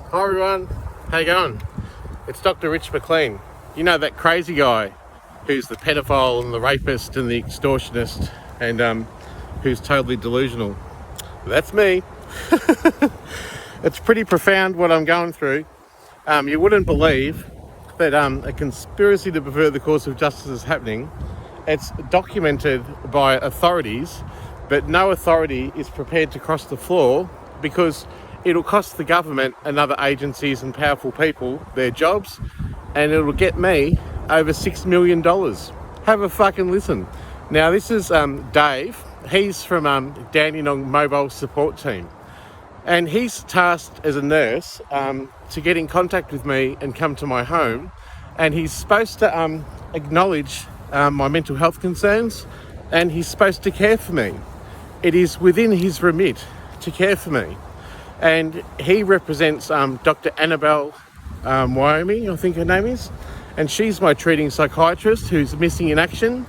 Hi everyone, how you going? It's Dr. Rich Mclean. You know that crazy guy who's the pedophile and the rapist and the extortionist and who's totally delusional. That's me. It's pretty profound what I'm going through. You wouldn't believe that a conspiracy to pervert the course of justice is happening. It's documented by authorities, but no authority is prepared to cross the floor because it'll cost the government and other agencies and powerful people their jobs, and it'll get me over $6 million. Have a fucking listen. Now, this is Dave. He's from Dandenong Mobile Support Team. And he's tasked as a nurse to get in contact with me and come to my home. And he's supposed to acknowledge my mental health concerns, and he's supposed to care for me. It is within his remit to care for me. And he represents Dr. Annabelle Wyoming, I think her name is. And she's my treating psychiatrist who's missing in action.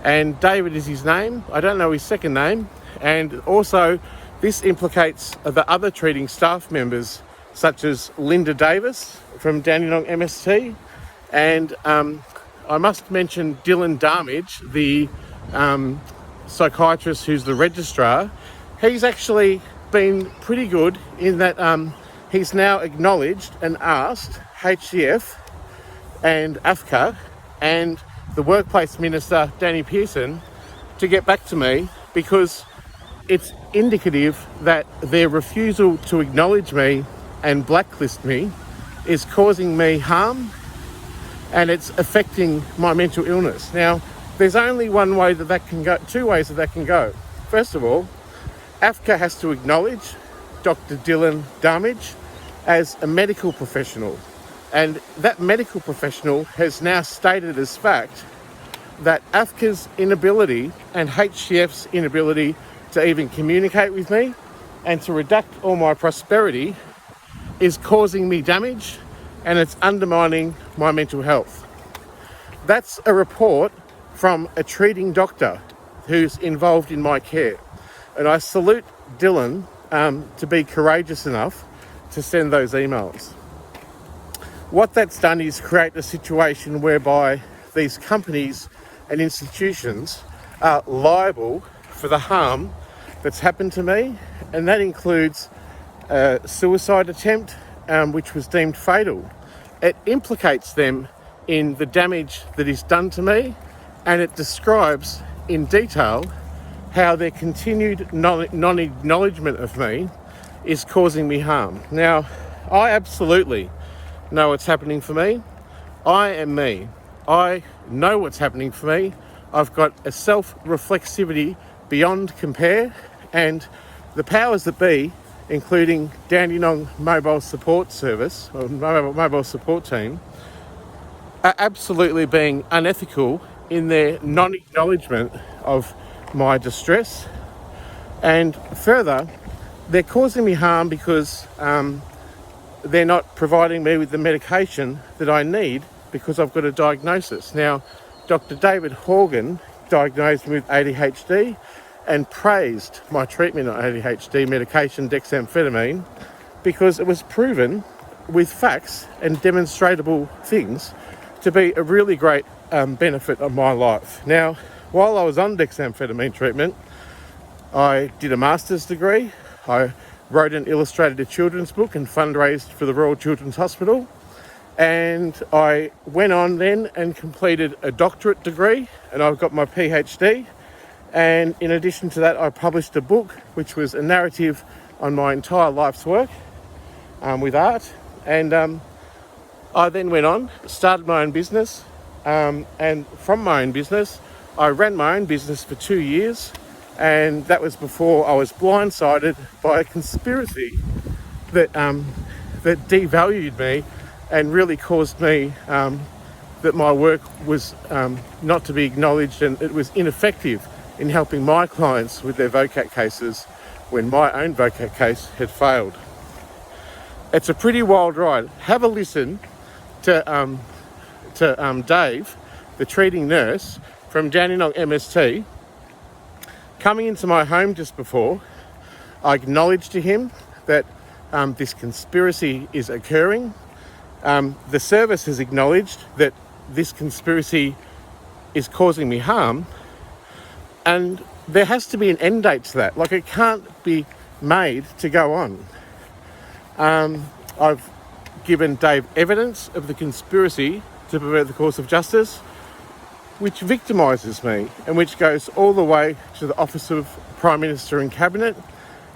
And David is his name. I don't know his second name. And also, this implicates the other treating staff members, such as Linda Davis from Dandenong MST. And I must mention Dylan Darmage, the psychiatrist who's the registrar. He's actually been pretty good in that he's now acknowledged and asked HCF and AFCA and the workplace minister Danny Pearson to get back to me, because it's indicative that their refusal to acknowledge me and blacklist me is causing me harm, and it's affecting my mental illness. Now, there's only one way that can go, two ways that can go. First of all, AFCA has to acknowledge Dr. Dylan Darmage as a medical professional. And that medical professional has now stated as fact that AFCA's inability and HCF's inability to even communicate with me and to redact all my prosperity is causing me damage, and it's undermining my mental health. That's a report from a treating doctor who's involved in my care. And I salute Dylan to be courageous enough to send those emails. What that's done is create a situation whereby these companies and institutions are liable for the harm that's happened to me, and that includes a suicide attempt, which was deemed fatal. It implicates them in the damage that is done to me, and it describes in detail how their continued non-acknowledgement of me is causing me harm. Now, I absolutely know what's happening for me. I am me. I know what's happening for me. I've got a self-reflexivity beyond compare, and the powers that be, including Dandenong Mobile Support Service, or Mobile Support Team, are absolutely being unethical in their non-acknowledgement of my distress. And further, they're causing me harm because they're not providing me with the medication that I need because I've got a diagnosis. Now, Dr. David Horgan diagnosed me with ADHD and praised my treatment on ADHD medication, dexamphetamine, because it was proven with facts and demonstrable things to be a really great benefit of my life. Now, while I was on dexamphetamine treatment, I did a master's degree. I wrote and illustrated a children's book and fundraised for the Royal Children's Hospital. And I went on then and completed a doctorate degree, and I've got my PhD. And in addition to that, I published a book, which was a narrative on my entire life's work with art. And I then went on, started my own business. And from my own business, I ran my own business for 2 years, and that was before I was blindsided by a conspiracy that devalued me and really caused me that my work was not to be acknowledged, and it was ineffective in helping my clients with their VOCAT cases when my own VOCAT case had failed. It's a pretty wild ride. Have a listen to Dave, the treating nurse from Dandenong MST, coming into my home just before. I acknowledged to him that this conspiracy is occurring. The service has acknowledged that this conspiracy is causing me harm, and there has to be an end date to that. Like, it can't be made to go on. I've given Dave evidence of the conspiracy to pervert the course of justice, which victimises me and which goes all the way to the Office of Prime Minister and Cabinet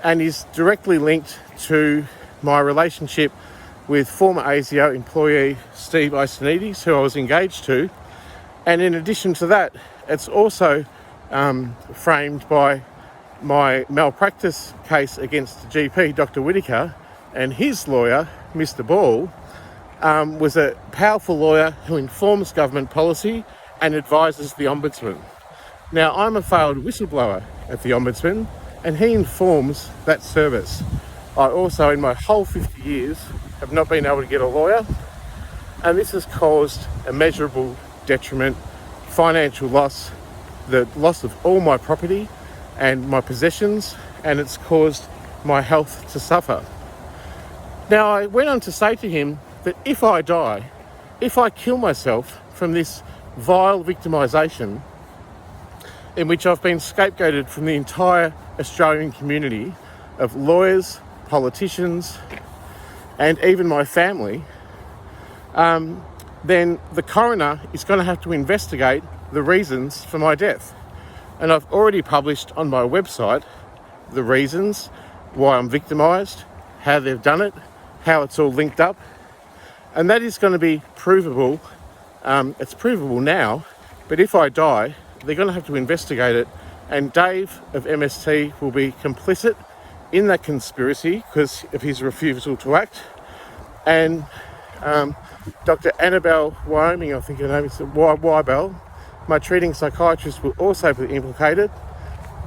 and is directly linked to my relationship with former ASIO employee Steve Iasonidis, who I was engaged to. And in addition to that, it's also framed by my malpractice case against the GP, Dr. Whitaker, and his lawyer, Mr. Ball, was a powerful lawyer who informs government policy and advises the Ombudsman. Now, I'm a failed whistleblower at the Ombudsman, and he informs that service. I also, in my whole 50 years, have not been able to get a lawyer, and this has caused immeasurable detriment, financial loss, the loss of all my property and my possessions, and it's caused my health to suffer. Now, I went on to say to him that if I die, if I kill myself from this vile victimisation in which I've been scapegoated from the entire Australian community of lawyers, politicians, and even my family, then the coroner is going to have to investigate the reasons for my death. And I've already published on my website the reasons why I'm victimised, how they've done it, how it's all linked up. And that is going to be provable. It's provable now, but if I die, they're going to have to investigate it. And Dave of MST will be complicit in that conspiracy because of his refusal to act. And Dr. Annabelle Wyoming, I think her name is Wybell, my treating psychiatrist, will also be implicated.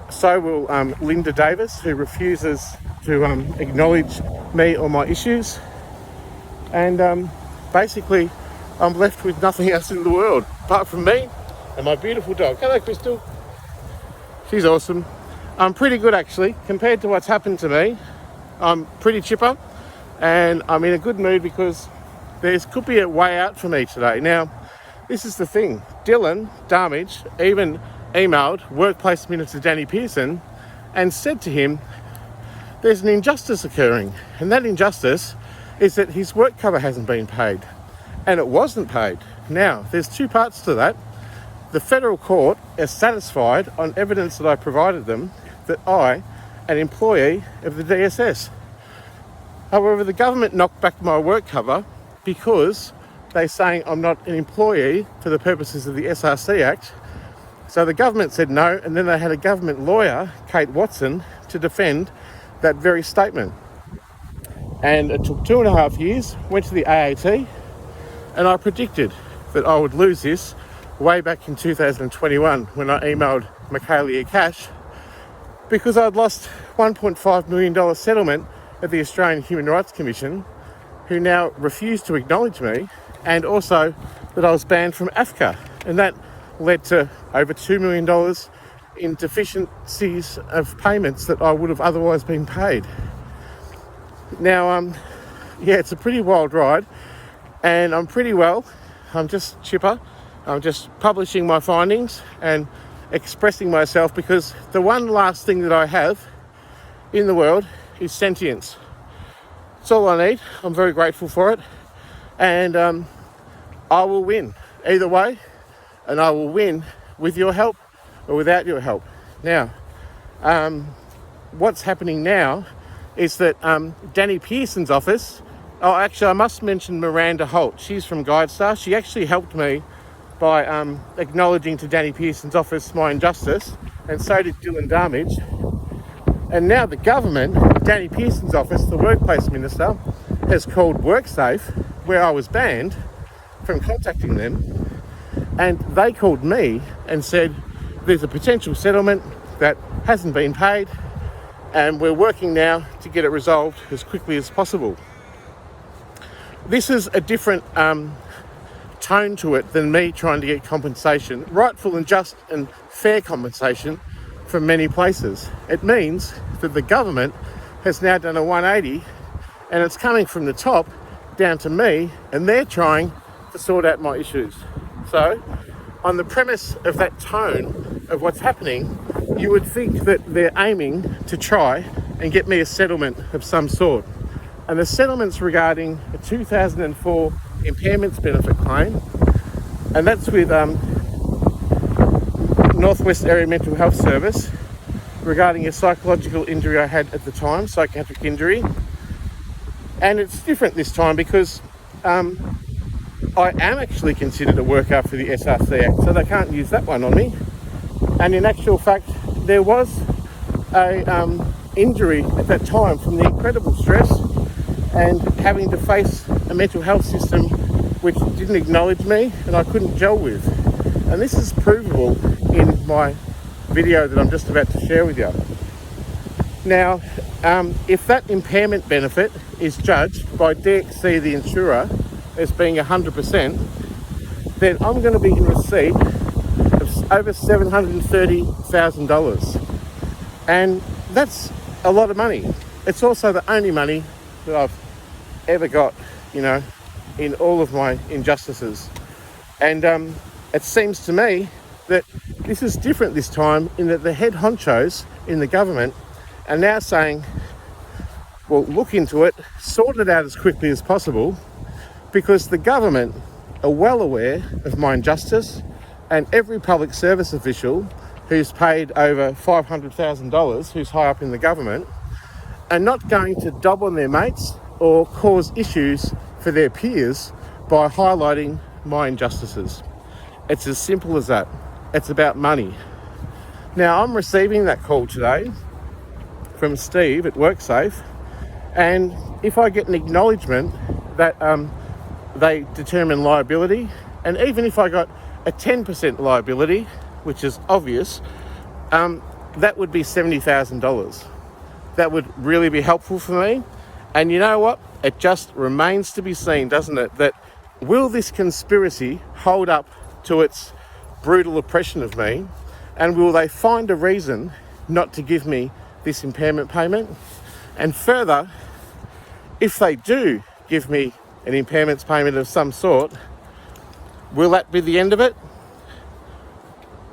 So will Linda Davis, who refuses to acknowledge me or my issues. And basically, I'm left with nothing else in the world apart from me and my beautiful dog. Hello, Crystal. She's awesome. I'm pretty good, actually. Compared to what's happened to me, I'm pretty chipper and I'm in a good mood because there could be a way out for me today. Now, this is the thing. Dylan Darmage even emailed Workplace Minister Danny Pearson and said to him, there's an injustice occurring, and that injustice is that his work cover hasn't been paid, and it wasn't paid. Now, there's two parts to that. The federal court is satisfied on evidence that I provided them that I, an employee of the DSS. However, the government knocked back my work cover because they're saying I'm not an employee for the purposes of the SRC Act. So the government said no, and then they had a government lawyer, Kate Watson, to defend that very statement. And it took 2.5 years, went to the AAT, and I predicted that I would lose this way back in 2021 when I emailed Michaelia Cash, because I'd lost $1.5 million settlement at the Australian Human Rights Commission, who now refused to acknowledge me, and also that I was banned from AFCA, and that led to over $2 million in deficiencies of payments that I would have otherwise been paid. Now, yeah, it's a pretty wild ride, and I'm pretty well. I'm just chipper. I'm just publishing my findings and expressing myself, because the one last thing that I have in the world is sentience. It's all I need. I'm very grateful for it, and I will win either way, and I will win with your help or without your help. Now, what's happening now is that Danny Pearson's office, oh, actually, I must mention Miranda Holt. She's from GuideStar. She actually helped me by acknowledging to Danny Pearson's office my injustice, and so did Dylan Darmage. And now the government, Danny Pearson's office, the workplace minister, has called WorkSafe, where I was banned from contacting them, and they called me and said there's a potential settlement that hasn't been paid, and we're working now to get it resolved as quickly as possible. This is a different tone to it than me trying to get compensation, rightful and just and fair compensation from many places. It means that the government has now done a 180 and it's coming from the top down to me, and they're trying to sort out my issues. So, on the premise of that tone of what's happening, you would think that they're aiming to try and get me a settlement of some sort. And the settlement's regarding a 2004 impairments benefit claim, and that's with Northwest Area Mental Health Service regarding a psychological injury I had at the time, psychiatric injury. And it's different this time because I am actually considered a worker for the SRC Act, so they can't use that one on me. And in actual fact, there was a injury at that time from the incredible stress and having to face a mental health system which didn't acknowledge me and I couldn't gel with. And this is provable in my video that I'm just about to share with you. Now, if that impairment benefit is judged by DXC, the insurer, as being 100%, then I'm going to be in receipt of over $730,000. And that's a lot of money. It's also the only money that I've ever got, in all of my injustices. And it seems to me that this is different this time in that the head honchos in the government are now saying, well, look into it, sort it out as quickly as possible, because the government are well aware of my injustice, and every public service official who's paid over $500,000, who's high up in the government, are not going to dob on their mates or cause issues for their peers by highlighting my injustices. It's as simple as that. It's about money. Now, I'm receiving that call today from Steve at WorkSafe, and if I get an acknowledgement that they determine liability, and even if I got a 10% liability, which is obvious, that would be $70,000. That would really be helpful for me. And you know what? It just remains to be seen, doesn't it, that will this conspiracy hold up to its brutal oppression of me, and will they find a reason not to give me this impairment payment? And further, if they do give me an impairments payment of some sort, will that be the end of it?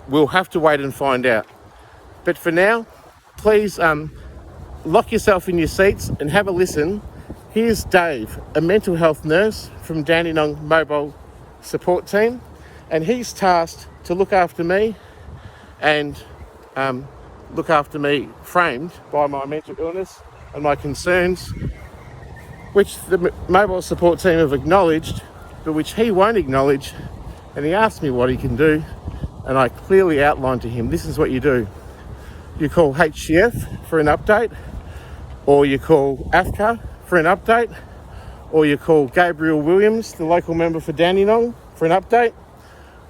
We'll have to wait and find out. But for now, please lock yourself in your seats and have a listen. Here's Dave, a mental health nurse from Dandenong Mobile Support Team, and he's tasked to look after me and look after me framed by my mental illness and my concerns, which the mobile support team have acknowledged, but which he won't acknowledge. And he asked me what he can do, and I clearly outlined to him, this is what you do. You call HCF for an update, or you call AFCA for an update, or you call Gabriel Williams, the local member for Dandenong, for an update,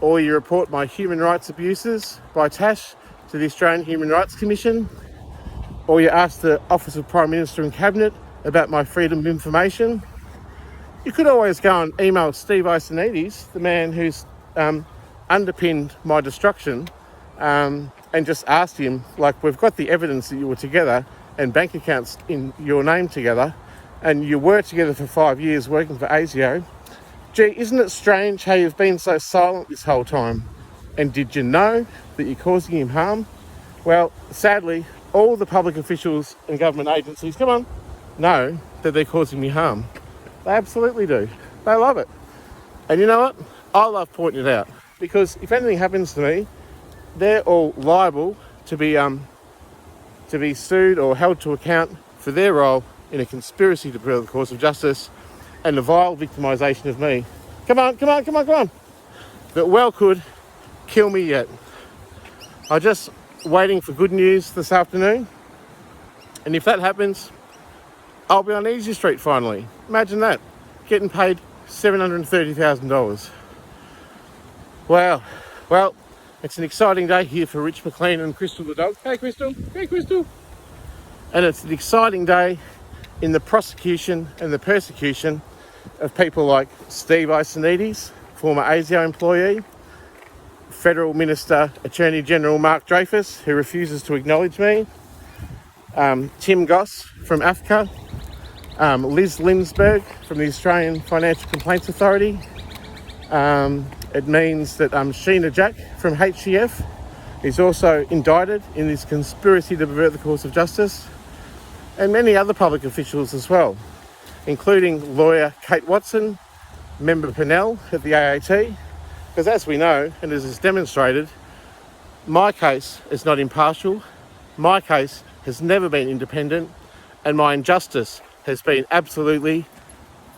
or you report my human rights abuses by Tash to the Australian Human Rights Commission, or you ask the Office of Prime Minister and Cabinet about my freedom of information. You could always go and email Steve Iasonidis, the man who's underpinned my destruction, and just asked him, like, we've got the evidence that you were together and bank accounts in your name together, and you were together for 5 years working for ASIO. Gee, isn't it strange how you've been so silent this whole time? And did you know that you're causing him harm? Well, sadly, all the public officials and government agencies, know that they're causing me harm. They absolutely do. They love it. And you know what? I love pointing it out, because if anything happens to me, they're all liable to be sued or held to account for their role in a conspiracy to prevail the cause of justice and the vile victimisation of me. Come on. That well could kill me yet. I'm just waiting for good news this afternoon, and if that happens, I'll be on Easy Street finally. Imagine that, getting paid $730,000. Wow. Well, it's an exciting day here for Rich Mclean and Crystal the dog. Hey Crystal. And it's an exciting day in the prosecution and the persecution of people like Steve Iasonidis, former ASIO employee, Federal Minister Attorney General Mark Dreyfus, who refuses to acknowledge me, Tim Goss from AFCA, Liz Linsberg from the Australian Financial Complaints Authority. It means that Sheena Jack from HCF is also indicted in this conspiracy to pervert the course of justice, and many other public officials as well, including lawyer Kate Watson, member Pennell at the AAT, because as we know, and as is demonstrated, my case is not impartial, my case has never been independent, and my injustice has been absolutely,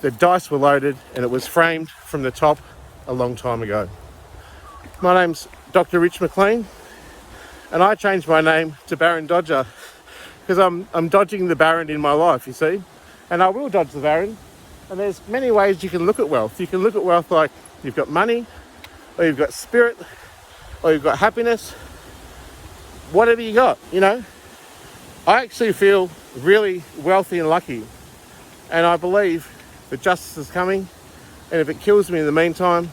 the dice were loaded and it was framed from the top a long time ago. My name's Dr. Rich Mclean, and I changed my name to Barran Dodger because I'm dodging the Barran in my life, you see, and I will dodge the Barran. And there's many ways you can look at wealth. You can look at wealth like you've got money, or you've got spirit, or you've got happiness, whatever you got, you know. I actually feel really wealthy and lucky, and I believe that justice is coming, and if it kills me in the meantime,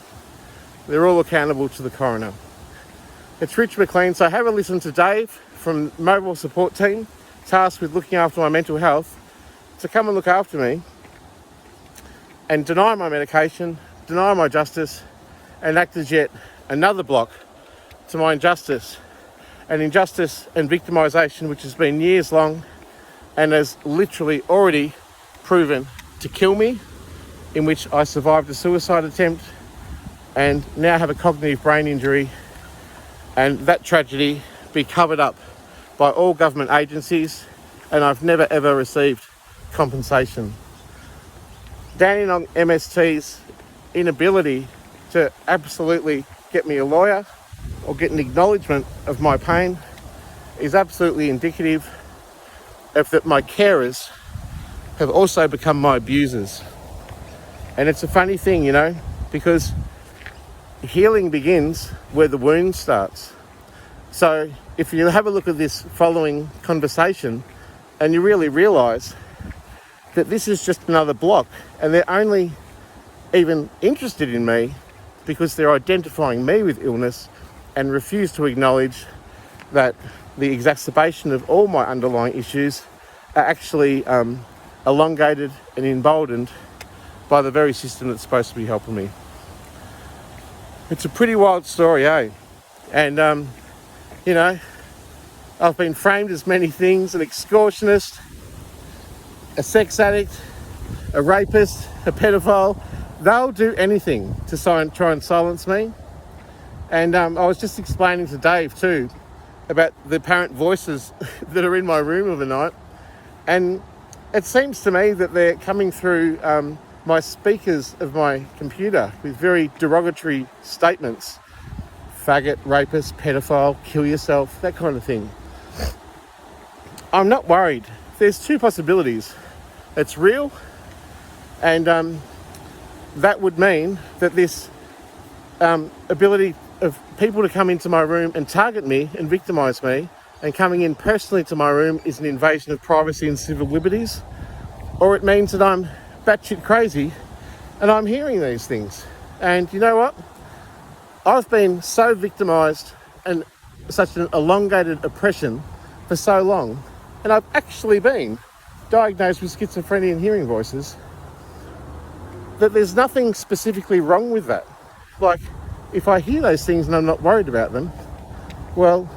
they're all accountable to the coroner. It's Rich Mclean, so have a listen to Dave from Mobile Support Team, tasked with looking after my mental health, to come and look after me and deny my medication, deny my justice, and act as yet another block to my injustice. An injustice and victimisation which has been years long and has literally already proven to kill me, in which I survived a suicide attempt and now have a cognitive brain injury, and that tragedy be covered up by all government agencies, and I've never ever received compensation. Danny on MST's inability to absolutely get me a lawyer or get an acknowledgement of my pain is absolutely indicative of that my carers have also become my abusers. And it's a funny thing, you know, because healing begins where the wound starts. So if you have a look at this following conversation and you really realise that this is just another block, and they're only even interested in me because they're identifying me with illness and refuse to acknowledge that the exacerbation of all my underlying issues are actually elongated and emboldened by the very system that's supposed to be helping me. It's a pretty wild story, eh? And, you know, I've been framed as many things: an extortionist, a sex addict, a rapist, a pedophile. They'll do anything to try and silence me. And I was just explaining to Dave too about the apparent voices that are in my room overnight. And it seems to me that they're coming through my speakers of my computer with very derogatory statements. Faggot, rapist, pedophile, kill yourself, that kind of thing. I'm not worried. There's two possibilities. It's real, and that would mean that this ability of people to come into my room and target me and victimise me, and coming in personally to my room, is an invasion of privacy and civil liberties, or it means that I'm batshit crazy and I'm hearing these things. And you know what? I've been so victimised and such an elongated oppression for so long, and I've actually been diagnosed with schizophrenia and hearing voices, that there's nothing specifically wrong with that. Like, if I hear those things and I'm not worried about them, well,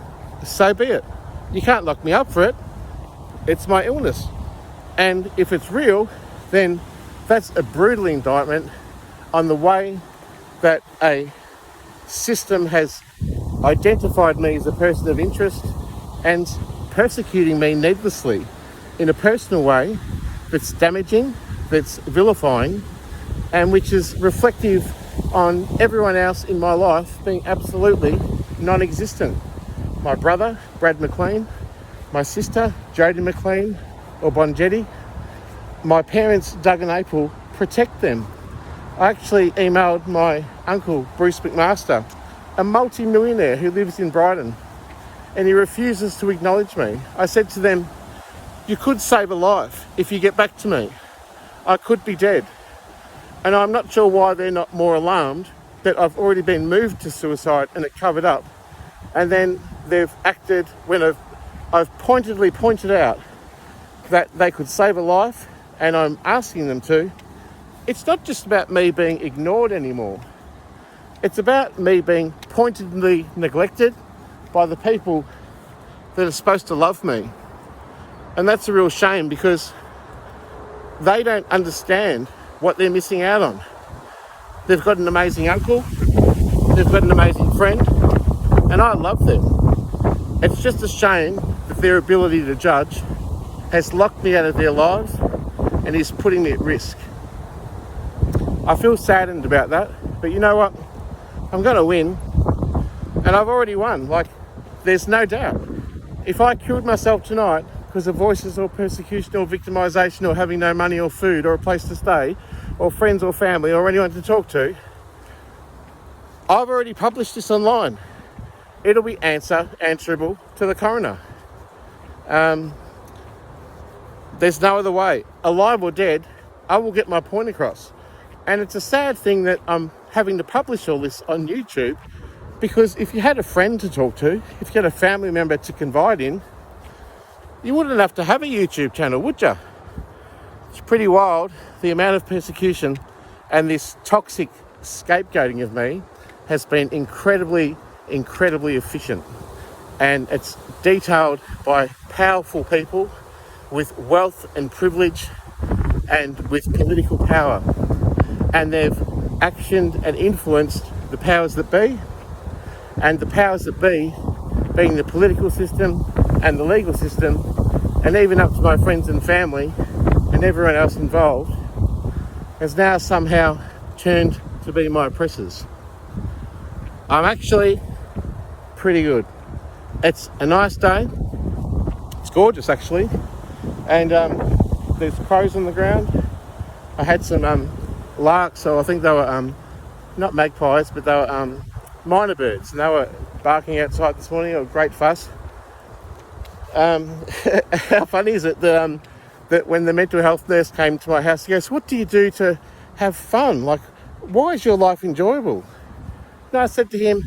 so be it. You can't lock me up for it. It's my illness. And if it's real, then that's a brutal indictment on the way that a system has identified me as a person of interest and persecuting me needlessly in a personal way that's damaging, that's vilifying, and which is reflective on everyone else in my life being absolutely non-existent. My brother, Brad McLean, my sister, Jodie McLean, or Bonjetti, my parents, Doug and April, protect them. I actually emailed my uncle, Bruce McMaster, a multi-millionaire who lives in Brighton, and he refuses to acknowledge me. I said to them, you could save a life if you get back to me. I could be dead. And I'm not sure why they're not more alarmed that I've already been moved to suicide and it covered up. And then they've acted when I've pointedly pointed out that they could save a life and I'm asking them to, it's not just about me being ignored anymore. It's about me being pointedly neglected by the people that are supposed to love me. And that's a real shame, because they don't understand what they're missing out on. They've got an amazing uncle, they've got an amazing friend, and I love them. It's just a shame that their ability to judge has locked me out of their lives and is putting me at risk. I feel saddened about that, but you know what? I'm going to win, and I've already won. Like, there's no doubt. If I killed myself tonight because of voices or persecution or victimisation or having no money or food or a place to stay or friends or family or anyone to talk to, I've already published this online. It'll be answerable to the coroner. There's no other way. Alive or dead, I will get my point across. And it's a sad thing that I'm having to publish all this on YouTube, because if you had a friend to talk to, if you had a family member to confide in, you wouldn't have to have a YouTube channel, would you? It's pretty wild, the amount of persecution and this toxic scapegoating of me has been incredibly efficient. And it's detailed by powerful people with wealth and privilege and with political power. And they've actioned and influenced the powers that be, and the powers that be being the political system and the legal system, and even up to my friends and family and everyone else involved, has now somehow turned to be my oppressors. I'm actually pretty good. It's a nice day. It's gorgeous, actually. And there's crows on the ground. I had some larks, so I think they were not magpies, but they were minor birds, and they were barking outside this morning. It was great fuss. How funny is it that when the mental health nurse came to my house, he goes, "What do you do to have fun? Like, why is your life enjoyable?" And I said to him,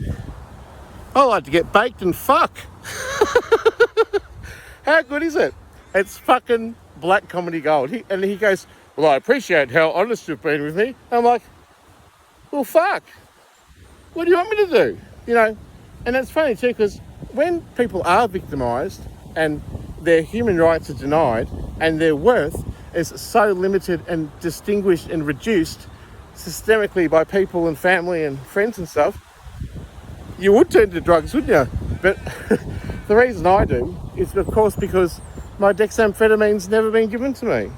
"I like to get baked and fuck." How good is it? It's fucking black comedy gold. And he goes, "Well, I appreciate how honest you've been with me." I'm like, well, fuck. What do you want me to do? You know, and it's funny too, because when people are victimised and their human rights are denied and their worth is so limited and distinguished and reduced systemically by people and family and friends and stuff, you would turn to drugs, wouldn't you? But the reason I do is, of course, because my dexamphetamine's never been given to me.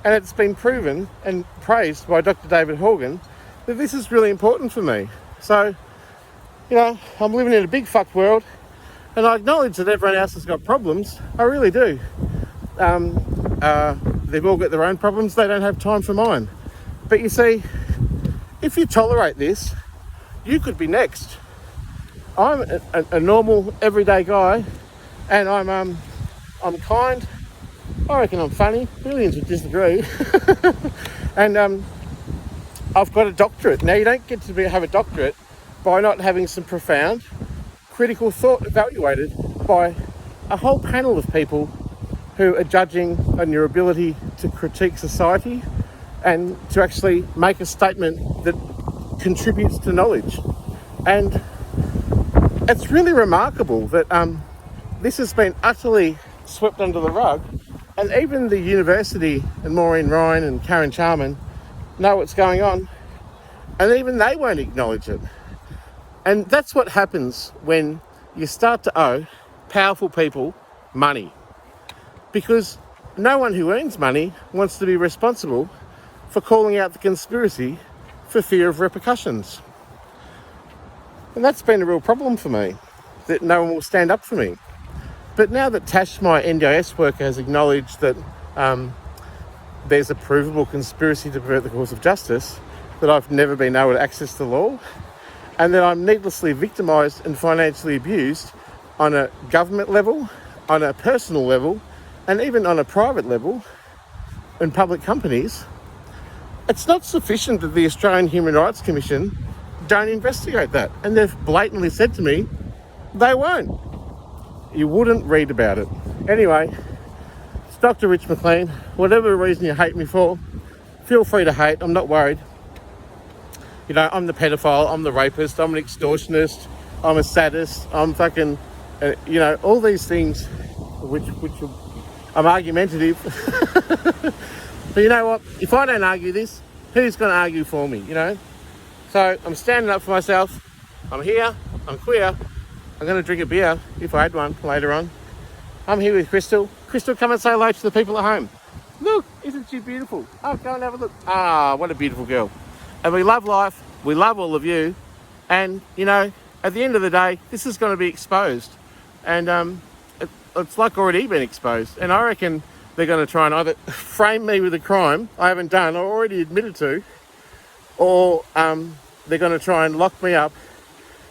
And it's been proven and praised by Dr. David Irvine that this is really important for me. So, you know, I'm living in a big fucked world, and I acknowledge that everyone else has got problems. I really do. They've all got their own problems. They don't have time for mine. But you see, if you tolerate this, you could be next. I'm a normal, everyday guy, and I'm kind. I reckon I'm funny. Millions would disagree. And I've got a doctorate. Now, you don't get to have a doctorate by not having some profound critical thought evaluated by a whole panel of people who are judging on your ability to critique society and to actually make a statement that contributes to knowledge. And it's really remarkable that this has been utterly swept under the rug, and even the university and Maureen Ryan and Karen Charman know what's going on, and even they won't acknowledge it. And that's what happens when you start to owe powerful people money, because no one who earns money wants to be responsible for calling out the conspiracy for fear of repercussions. And that's been a real problem for me, that no one will stand up for me. But now that Tash, my NDIS worker, has acknowledged that there's a provable conspiracy to pervert the course of justice, that I've never been able to access the law, and that I'm needlessly victimised and financially abused on a government level, on a personal level, and even on a private level in public companies, it's not sufficient that the Australian Human Rights Commission don't investigate that. And they've blatantly said to me, they won't. You wouldn't read about it. Anyway, it's Dr. Rich Mclean, whatever reason you hate me for, feel free to hate. I'm not worried. You know, I'm the pedophile, I'm the rapist, I'm an extortionist, I'm a sadist, I'm fucking, you know, all these things which I'm argumentative. But you know what? If I don't argue this, who's going to argue for me, you know? So I'm standing up for myself. I'm here, I'm queer. I'm going to drink a beer, if I had one later on. I'm here with Crystal. Crystal, come and say hello to the people at home. Look, isn't she beautiful? Oh, go and have a look. Ah, what a beautiful girl. And we love life, we love all of you, and you know, at the end of the day, this is going to be exposed, and it's like already been exposed, and I reckon they're going to try and either frame me with a crime I haven't done or already admitted to, or they're going to try and lock me up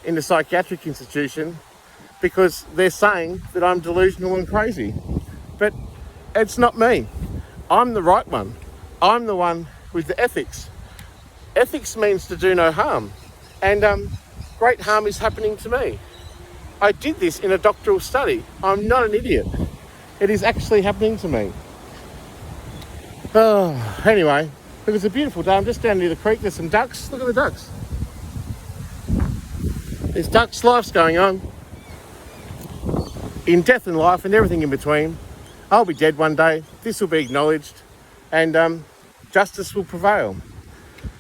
in a psychiatric institution because they're saying that I'm delusional and crazy. But it's not me. I'm the right one. I'm the one with the ethics. Ethics means to do no harm, and great harm is happening to me. I did this in a doctoral study. I'm not an idiot. It is actually happening to me. Oh, anyway, look, it's a beautiful day. I'm just down near the creek. There's some ducks. Look at the ducks. There's ducks. Life's going on. In death and life and everything in between. I'll be dead one day. This will be acknowledged, and justice will prevail.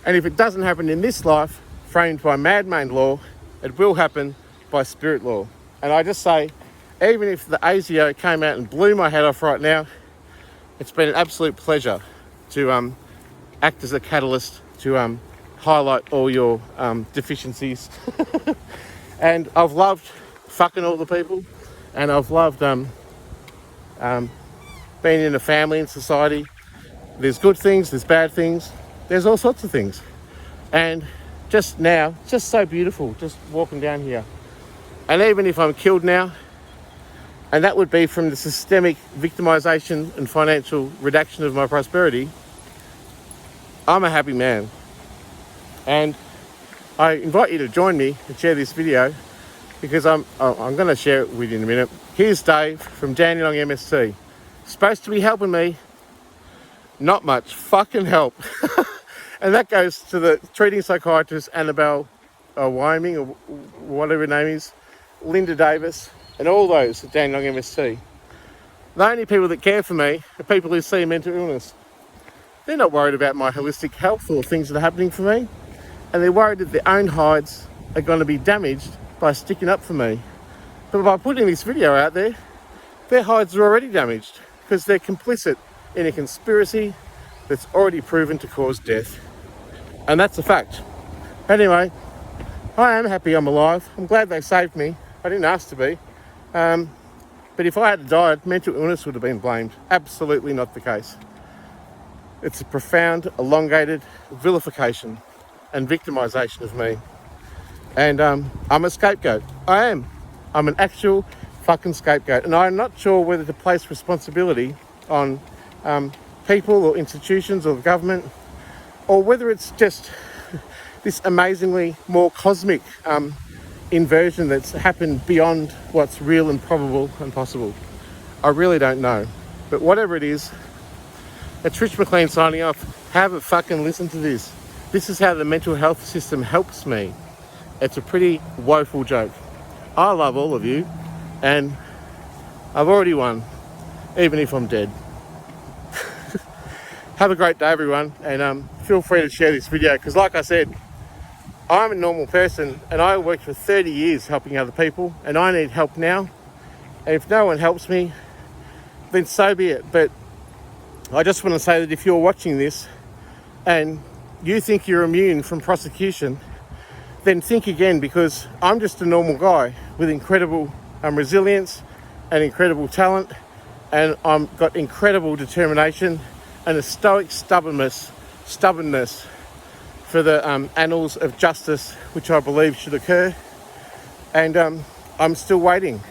And if it doesn't happen in this life, framed by man-made law, it will happen by spirit law. And I just say, even if the ASIO came out and blew my head off right now, it's been an absolute pleasure to act as a catalyst to highlight all your deficiencies. And I've loved fucking all the people, and I've loved being in a family and society. There's good things, there's bad things, there's all sorts of things. And just now, it's just so beautiful, just walking down here. And even if I'm killed now, and that would be from the systemic victimisation and financial reduction of my prosperity, I'm a happy man. And I invite you to join me and share this video, because I'm going to share it with you in a minute. Here's Dave from Dandenong MST. Supposed to be helping me, not much fucking help. And that goes to the treating psychiatrist Annabelle Wyoming, or whatever her name is, Linda Davis, and all those at Dandenong MST. The only people that care for me are people who see mental illness. They're not worried about my holistic health or things that are happening for me, and they're worried that their own hides are going to be damaged by sticking up for me. But by putting this video out there, their hides are already damaged because they're complicit in a conspiracy that's already proven to cause death. And that's a fact. Anyway, I am happy I'm alive. I'm glad they saved me. I didn't ask to be. But if I had died, mental illness would have been blamed. Absolutely not the case. It's a profound, elongated vilification and victimisation of me. And I'm a scapegoat. I am. I'm an actual fucking scapegoat. And I'm not sure whether to place responsibility on people or institutions or the government, or whether it's just this amazingly more cosmic inversion that's happened beyond what's real and probable and possible. I really don't know. But whatever it is, it's Rich Mclean signing off. Have a fucking listen to this. This is how the mental health system helps me. It's a pretty woeful joke. I love all of you, and I've already won, even if I'm dead. Have a great day, everyone, and feel free to share this video, because like I said, I'm a normal person, and I worked for 30 years helping other people, and I need help now. And if no one helps me, then so be it. But I just want to say that if you're watching this and you think you're immune from prosecution, then think again, because I'm just a normal guy with incredible resilience and incredible talent, and I've got incredible determination and a stoic stubbornness for the annals of justice, which I believe should occur. And I'm still waiting.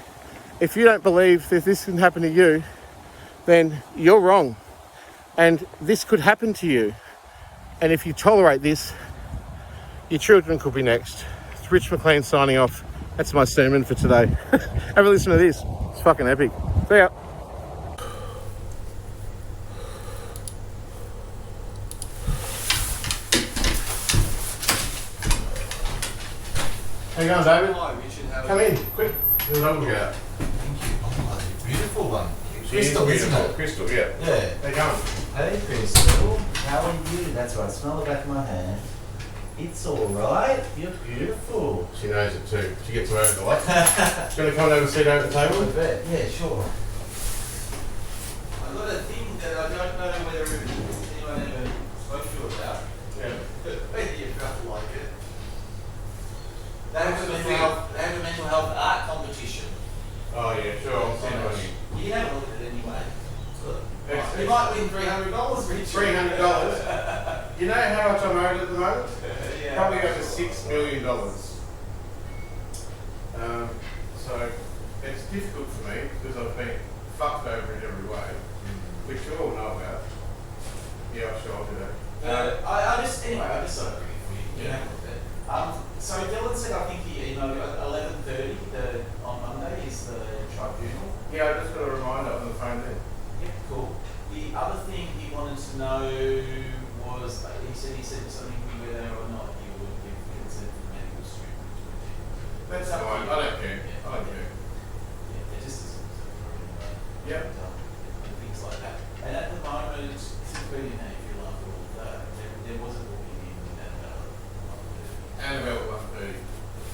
If you don't believe that this can happen to you, then you're wrong. And this could happen to you. And if you tolerate this, your children could be next. It's Rich Mclean signing off. That's my sermon for today. Have a listen to this. It's fucking epic. See ya. How you going, David? Hi, Richard. How Come are you? in, quick. The dog will get out. Thank you. Oh, that's a beautiful one. She is Crystal, isn't beautiful. it? Crystal, yeah. Yeah. How you going? Hey, Crystal. How are you? That's right. Smell the back of my hand. It's all right. You're beautiful. She knows it too. She gets away with it a lot. Do you want to come over and sit over the I table? bet. Yeah, sure. I've got a thing that I don't know whether anyone ever spoke to you about. Yeah. Whether you felt like it. They have a mental health art competition. Oh yeah, sure. I'll send it on you. You have a look at it anyway. Excellent. You might win $300, Richard. $300. You know how much I'm owed at the moment? Yeah. Probably over $6 million. So it's difficult for me because I've been fucked over in every way, which you all know about. Yeah, sure, I'll do that. I just sort of bring it for you. Yeah. So Dylan said I think he emailed you at 11:30 on Monday is the tribunal. Yeah, I just got a reminder on the phone then. Yeah, cool. The other thing he wanted to know was he said something whether or not you would give consent for medical treatment. That's fine. I don't care. Yeah. I don't care. Yeah, it just isn't. Yep. And things like that. And at the moment, it's very if you like all of that, there was a booking in that And about 1:30.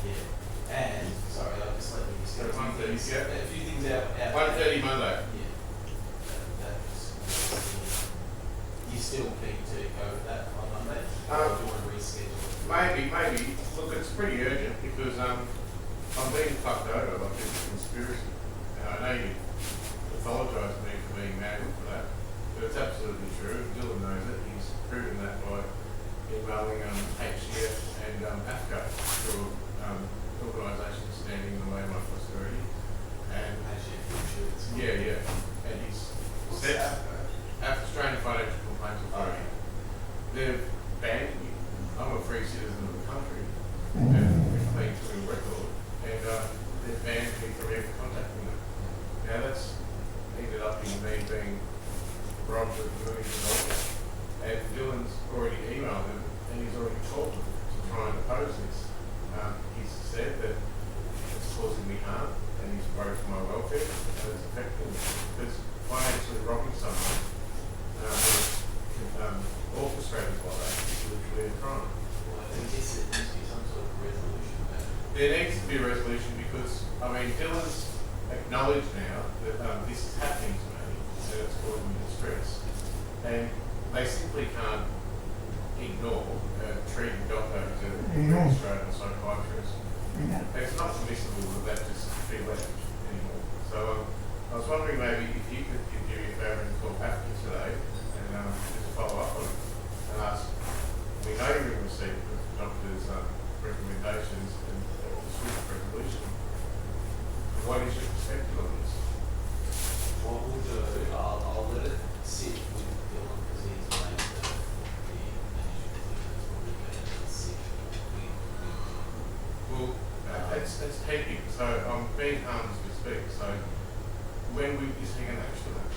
yeah. And sorry, I'll just let you So get 1:30, yeah. a few things out. 1:30 Monday. Yeah. That's you still keen to go for that on Monday? Or do you want to reschedule? Maybe. Look, it's pretty urgent because I'm being fucked over like it's a conspiracy. And I know you apologise to me for being mad for that, but it's absolutely true. Dylan knows it. He's proven that by emailing HCF and AFCA, through organisations standing in the way of my prosperity. And yeah. And he's set Australian Financial Complaints Authority. They've banned me. I'm a free citizen of the country and with clean criminal record, and they've banned me from ever contacting them. Now that's ended up in me being robbed of millions of dollars. And Dylan's already emailed them and he's already told them to try and oppose this. He's said that it's causing me harm and he's worried for my welfare and it's affecting me because financially robbing someone orchestrated by that is literally a crime. Well, I think there needs to be some sort of resolution there. There needs to be a resolution because, Dylan's acknowledged now that this is happening to me and it's causing me distress. And they simply can't ignore a treating doctor who's a registered psychiatrist. It's not permissible that just be left anymore. So I was wondering maybe if you could do me a favour and call AFCA today and just follow up on it and ask, we know you're in receipt of the doctor's recommendations and the swift resolution. What is your perspective on this? What we'll do, I'll let it sit with Dylan because he's made the initial decision. It's probably better to sit with. Well, it's taping, so I'm being harmed as we speak. So when is he going to action that?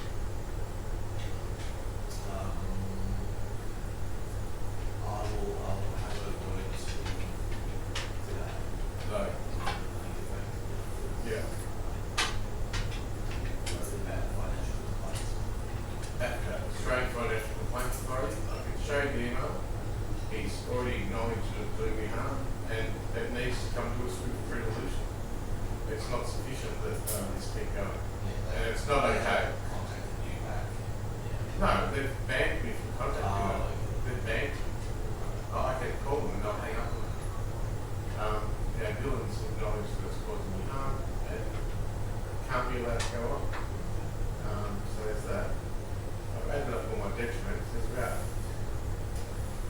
I'll have a word today. Today. Yeah. What's it about financial complaints? AFCA, Australian Financial Complaints Authority. I can show you the email. He's already acknowledged it doing me harm and it needs to come to a swift resolution. It's not sufficient that this keep going. And it's not okay. Contacted you back. Yeah. No, they've banned me from contacting them. okay. They've banned me. I can call them and they'll hang up on them. Dylan's acknowledged that it's causing me harm and it can't be allowed to go on. So there's that. I've added up all my detriments. There's about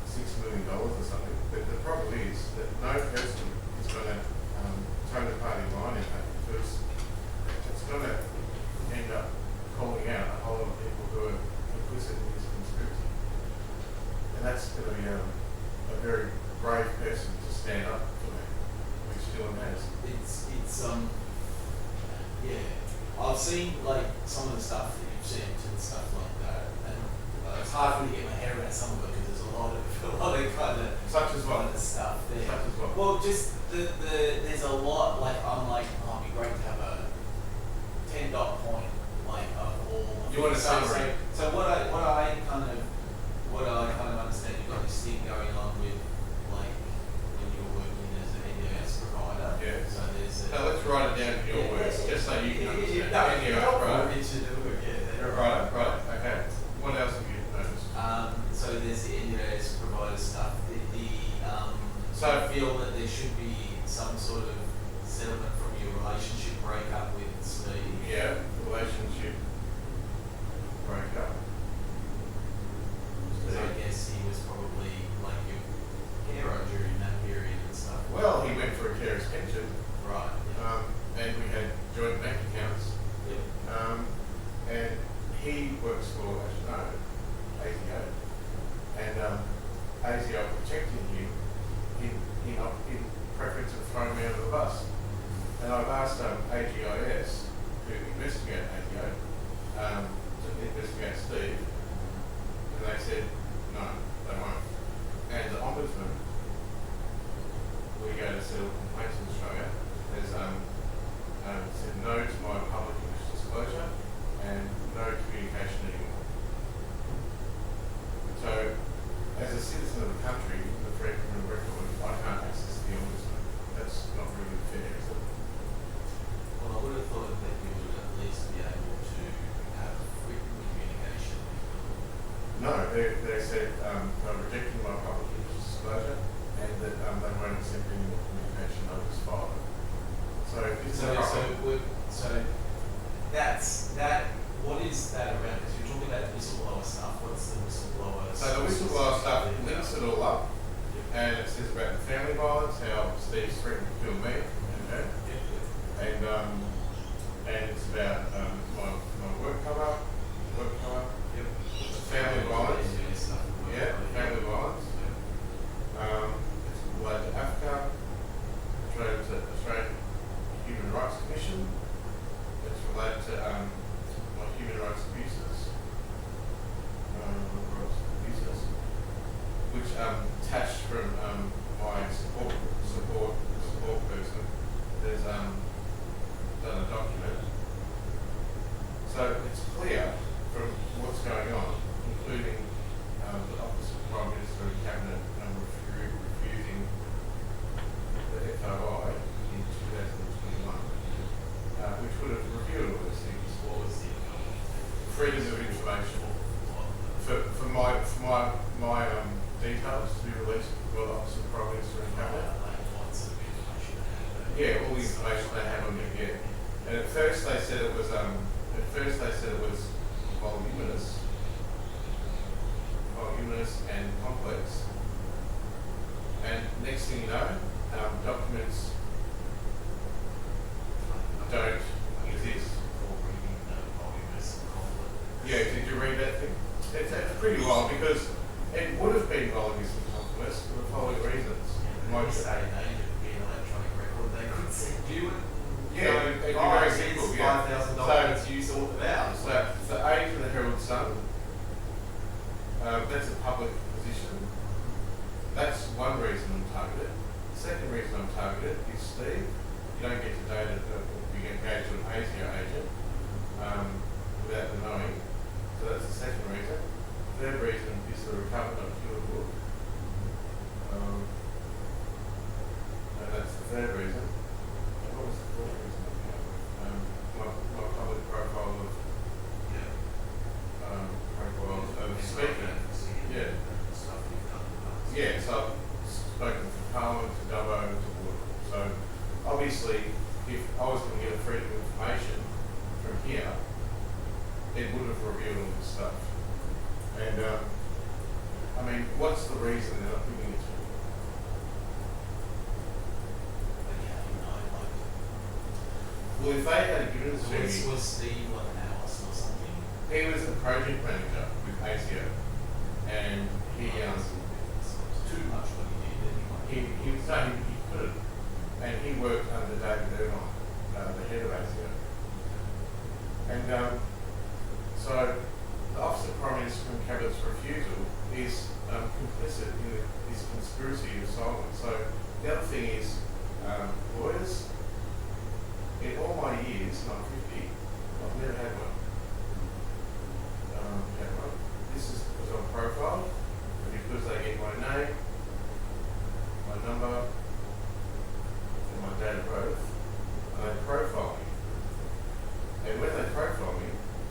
$6 million or something. But the problem is that no person is going to toe the party line in that because it's going to end up calling out a whole lot of people who are implicit in this conspiracy. And that's going to be a very brave person to stand up for me, which Dylan has. Yeah. I've seen like some of the stuff that you've sent and stuff like that, and it's hard for me to get my head around some of it because there's a lot of kind of Such as what? stuff there. Such as what? Well, just there's a lot, like, I'm like, oh, it'd be great to have a 10 dot point, like, of all. You want a summary? So what I kind of understand, you've got this thing going on with, like, when you're working as an NDIS provider. Yeah. So there's a... Now let's write it down in your words, just so you can understand. Right, okay. What else have you noticed? So there's the NDIS provider stuff. So I feel that there should be some sort of settlement from your relationship breakup with Steve. Yeah, relationship breakup. So I guess he was probably like your carer during that period and stuff. Well, he went for a carer's pension. Right. Yeah. And we had joint bank accounts. Yeah. And he works for, as you know, ASIO. And ASIO protecting him in preference of throwing me under the bus. And I've asked AGIS to investigate ASIO, to investigate Steve, and they said no, they won't. And the Ombudsman, we go to settle complaints in Australia, has said no to my public interest disclosure and no communication anymore. So, as a citizen of the country, with a free criminal record, I can't access the Ombudsman. That's not really fair, is it? Well, I would have thought that you would at least be able to have frequent communication. No, they said they're rejecting my public interest disclosure and that they won't accept any more communication over this file. So it's a problem. So that's that. What is that around? Because you're talking about whistleblower stuff. What's the whistleblower? So the whistleblower stuff links it all up, and it says about the family violence, how Steve's threatened to kill me, okay? And it's about my work cover, Yep. family violence, Stuff. yeah, family violence. It's related to AFCA, it's related to Australian Human Rights Commission, it's related to my human rights abuses, which attached from my support person has done a document. So it's clear from what's going on, including the Office of Prime Minister and Cabinet refusing the FOI in 2021, which would have revealed all these things. What was the Freedom of information for my details to be released by the Office of Prime Minister and Cabinet. Yeah, all the information they had on me. Yeah, and at first they said it was voluminous and complex. And next thing you know, documents don't exist. Yeah, did you read that thing? It's pretty wild because it would have been voluminous and complex for the following reasons. Most day and age of being an electronic record, they could send you it. Yeah, it'd be very simple. Yeah. $5,000 you sort it out. So the Age of the Herald Sun, that's a public position. That's one reason I'm targeted. The second reason I'm targeted is Steve. You don't get to date it, you get engaged with an ASIO agent without them knowing. So that's the second reason. The third reason is the recovery of your book. And that's the third reason. And what was the fourth reason? My public profile of speaking. Yeah. Yeah, so I've spoken from Parliament to Dubbo to Waterfall. So obviously, if I was going to get a freedom of information from here, it would have revealed all this stuff. And I mean, what's the reason they're not giving it to me? Well, if they had given it to me, Was Steve like an analyst or something? he was the project manager with ASIO, and he Too much what he did anyway. he couldn't, and he worked under David Irvine, the head of ASIO. And so the Office of Prime Minister and Cabot's refusal is complicit in this conspiracy of silence. So the other thing is, lawyers, in all my years, and I'm 50, I've never had one. This is because I'm profiled, and because they get my name, my number, and my date of birth, and they profile me. And when they profile me,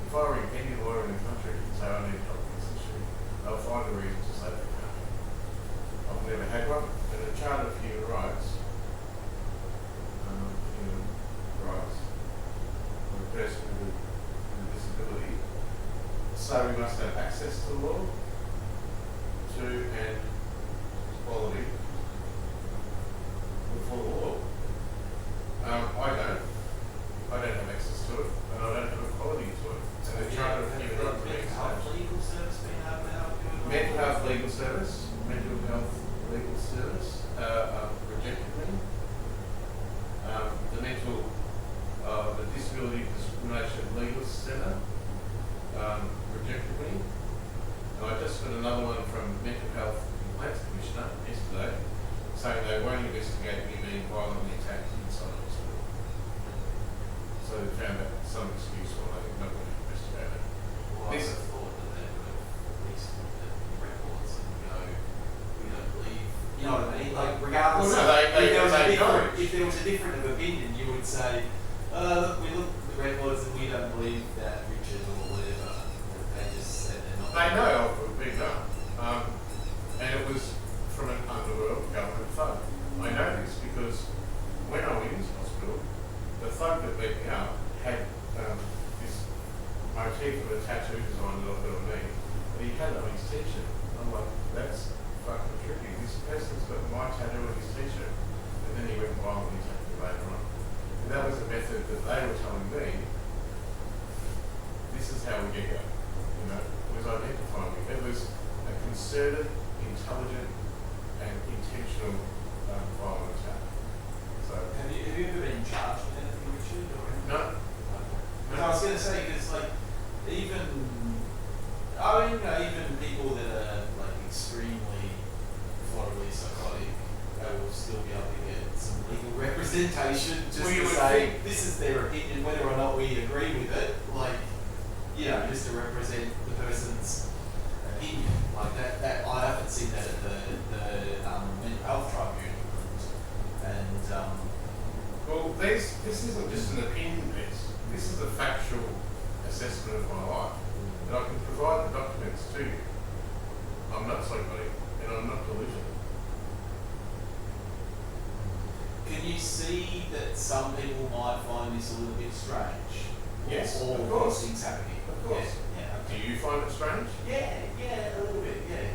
if I ring any lawyer in the country and say I need help with this issue, they'll find a reason to say they can't. I've never had one, and the Charter of Human Rights, of a person with a disability, so we must have access to the law, and equality before the law. I don't have access to it, and I don't have equality to it. And the Charter of Human Rights makes legal service being able to help you? mental health legal service, rejected me. The Disability Discrimination Legal Centre rejected me. And I just got another one from Mental Health Complaints Commissioner yesterday saying they won't investigate me being violently attacked inside the hospital. So they found that some excuse why they're not going to investigate it. Well, I thought that they would have at least looked at the records and go, we don't believe, you know what I mean? Like, regardless Well, no, if there was a different of opinion, you would say, look, we looked at the records and we don't believe that Richard or whatever. They just said they're not. They know of a big gun. And it was from an underworld government thug. I know this because when I went into hospital, the thug that beat me up had this motif of a tattoo design that I've got on me, and he had it on his t-shirt. I'm like, that's fucking tricky. This person's got my tattoo on his t-shirt. And then he went violently attacked me later on. And that was a method that they were telling me, this is how we get you. You know, it was identifying me. It was a concerted, intelligent, and intentional violent attack. So, Have you ever been charged with anything, Richard? Or anything? no. I was going to say, because like, even people that are like extremely thoroughly psychotic, they will still be able to get some legal representation just Well, you to would say think- this is their opinion, whether or not we agree with it. Like, you know, just to represent the person's opinion. Like that I haven't seen that at the mental health tribunal. And Well, this isn't just an opinion piece. This is a factual assessment of my life. And I can provide the documents to you. I'm not psychotic and I'm not delusional. can you see that some people might find this a little bit strange? Yes, All of these course. things happening. Of course. Yeah. Do you find it strange? Yeah, a little bit, yeah.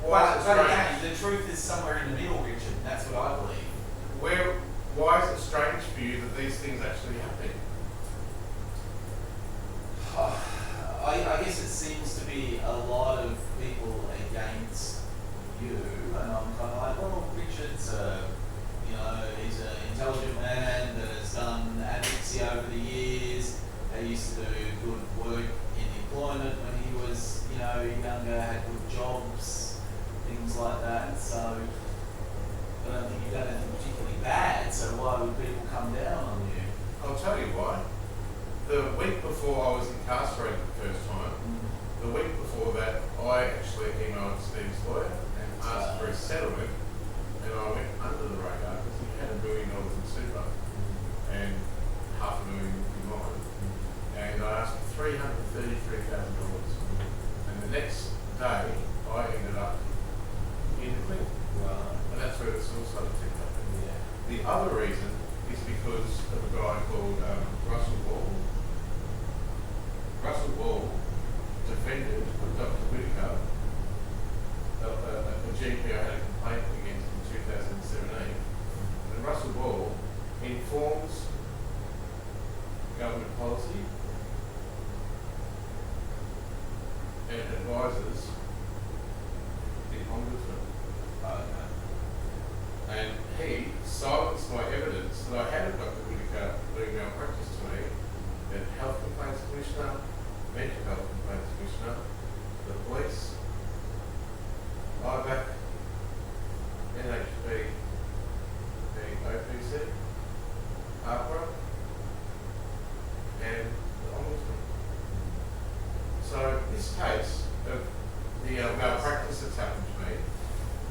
Why is it But strange? again, the truth is somewhere in the middle, Richard. That's what I believe. Why is it strange for you that these things actually happen? I guess it seems to be a lot of people against you, and I'm kind of like, well, Richard's he's an intelligent man that has done advocacy over the years. He used to do good work in employment when he was, younger, had good jobs, things like that. So I don't think you've done anything particularly bad, so why would people come down on you? I'll tell you why. The week before I was incarcerated the first time, the week before that, I actually emailed Steve's lawyer and asked for a settlement, and I went under the radar because he had $1 million in super and $500,000 in mine, and I asked for $333,000. And the next day, I ended up in the clinic, and that's where the suicide attempt happened. Yeah. The other reason is because of a guy called Russell Ball. Russell Ball defended Dr. Whittaker, a GP I had a complaint against in 2017. And Russell Ball informs government policy and advises the Ombudsman. And he silenced my evidence that I had of Dr. Whittaker doing malpractice to me, that Health Complaints Commissioner, Mental Health Complaints Commissioner, the this case of the malpractice that's happened to me,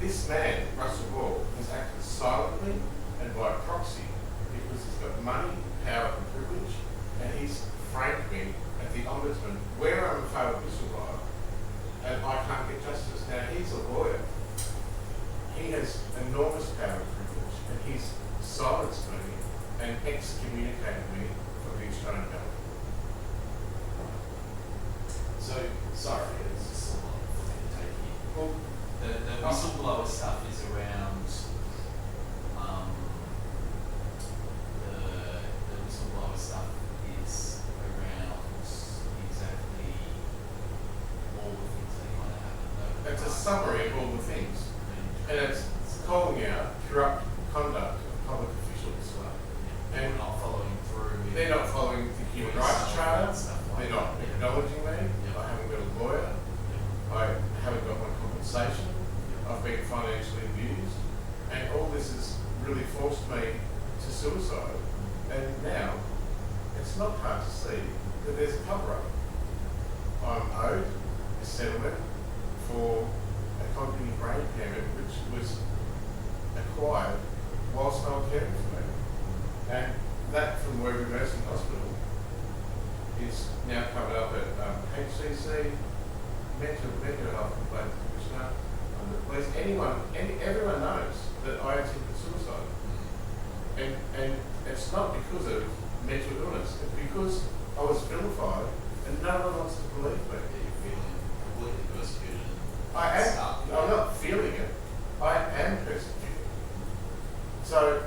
this man, Russell Wall, has acted silently and by proxy because he's got money, power and privilege, and he's framed me at the Ombudsman where I'm a failed whistleblower and I can't get justice. Now, he's a lawyer. He has enormous power and privilege, and he's silenced me and excommunicated me from the Australian government. So, sorry, it's just a lot for me to take here. Well, The whistleblower stuff is around the whistleblower stuff is around exactly all the things that might happen. it's a summary of all the things, and it's calling out corrupt conduct of public officials. And we're not following through. They're not following the Human Rights Charter. They're not acknowledging me. Yeah. I haven't got a lawyer. I haven't got my compensation. I've been financially abused, and all this has really forced me to suicide. And now, it's not hard to see that there's a cover-up. I'm owed a settlement for a cognitive brain impairment which was acquired whilst I was caring for me. And that from Werribee Nursing Hospital is now covered up at HCC, mental health complaint commissioner, the police. Everyone knows that I attempted suicide, and it's not because of mental illness. It's because I was vilified, and no one wants to believe me. You're feeling completely persecuted. I am. I'm not feeling it. I am persecuted. So,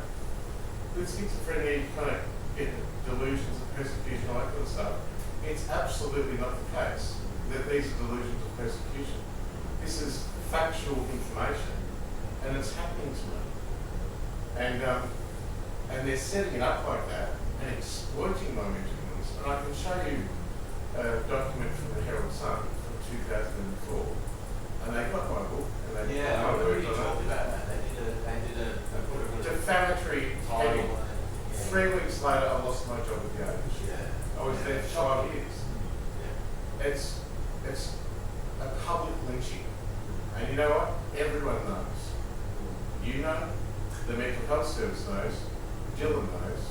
with schizophrenia, you kind of get delusions of persecution, all that kind of stuff. It's absolutely not the case that these are delusions of persecution. This is factual information, and it's happening to me. And they're setting it up like that and exploiting my mental illness. And I can show you a document from the Herald Sun from 2004, and they got my book and they Yeah, I put my remember words you on talked it. about that. They did a Defamatory heading. title. 3 weeks later, I lost my job at the age. Yeah. I was there for 5 years. Yeah. It's a public lynching. And you know what? Everyone knows. You know, the Mental Health Service knows, Dylan knows.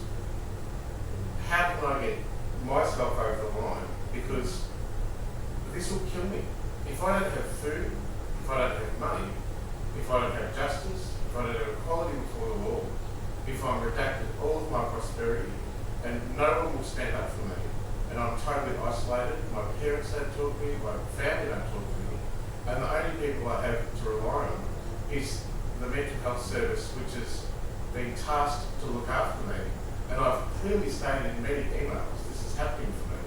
How can I get myself over the line? Because this will kill me. If I don't have food, if I don't have money, if I don't have justice, if I don't have equality before the law, if I'm redacted all of my prosperity, and no one will stand up for me, and I'm totally isolated, my parents don't talk to me, my family don't talk to me, and the only people I have to rely on is the Mental Health Service, which has been tasked to look after me, and I've clearly stated in many emails this is happening for me,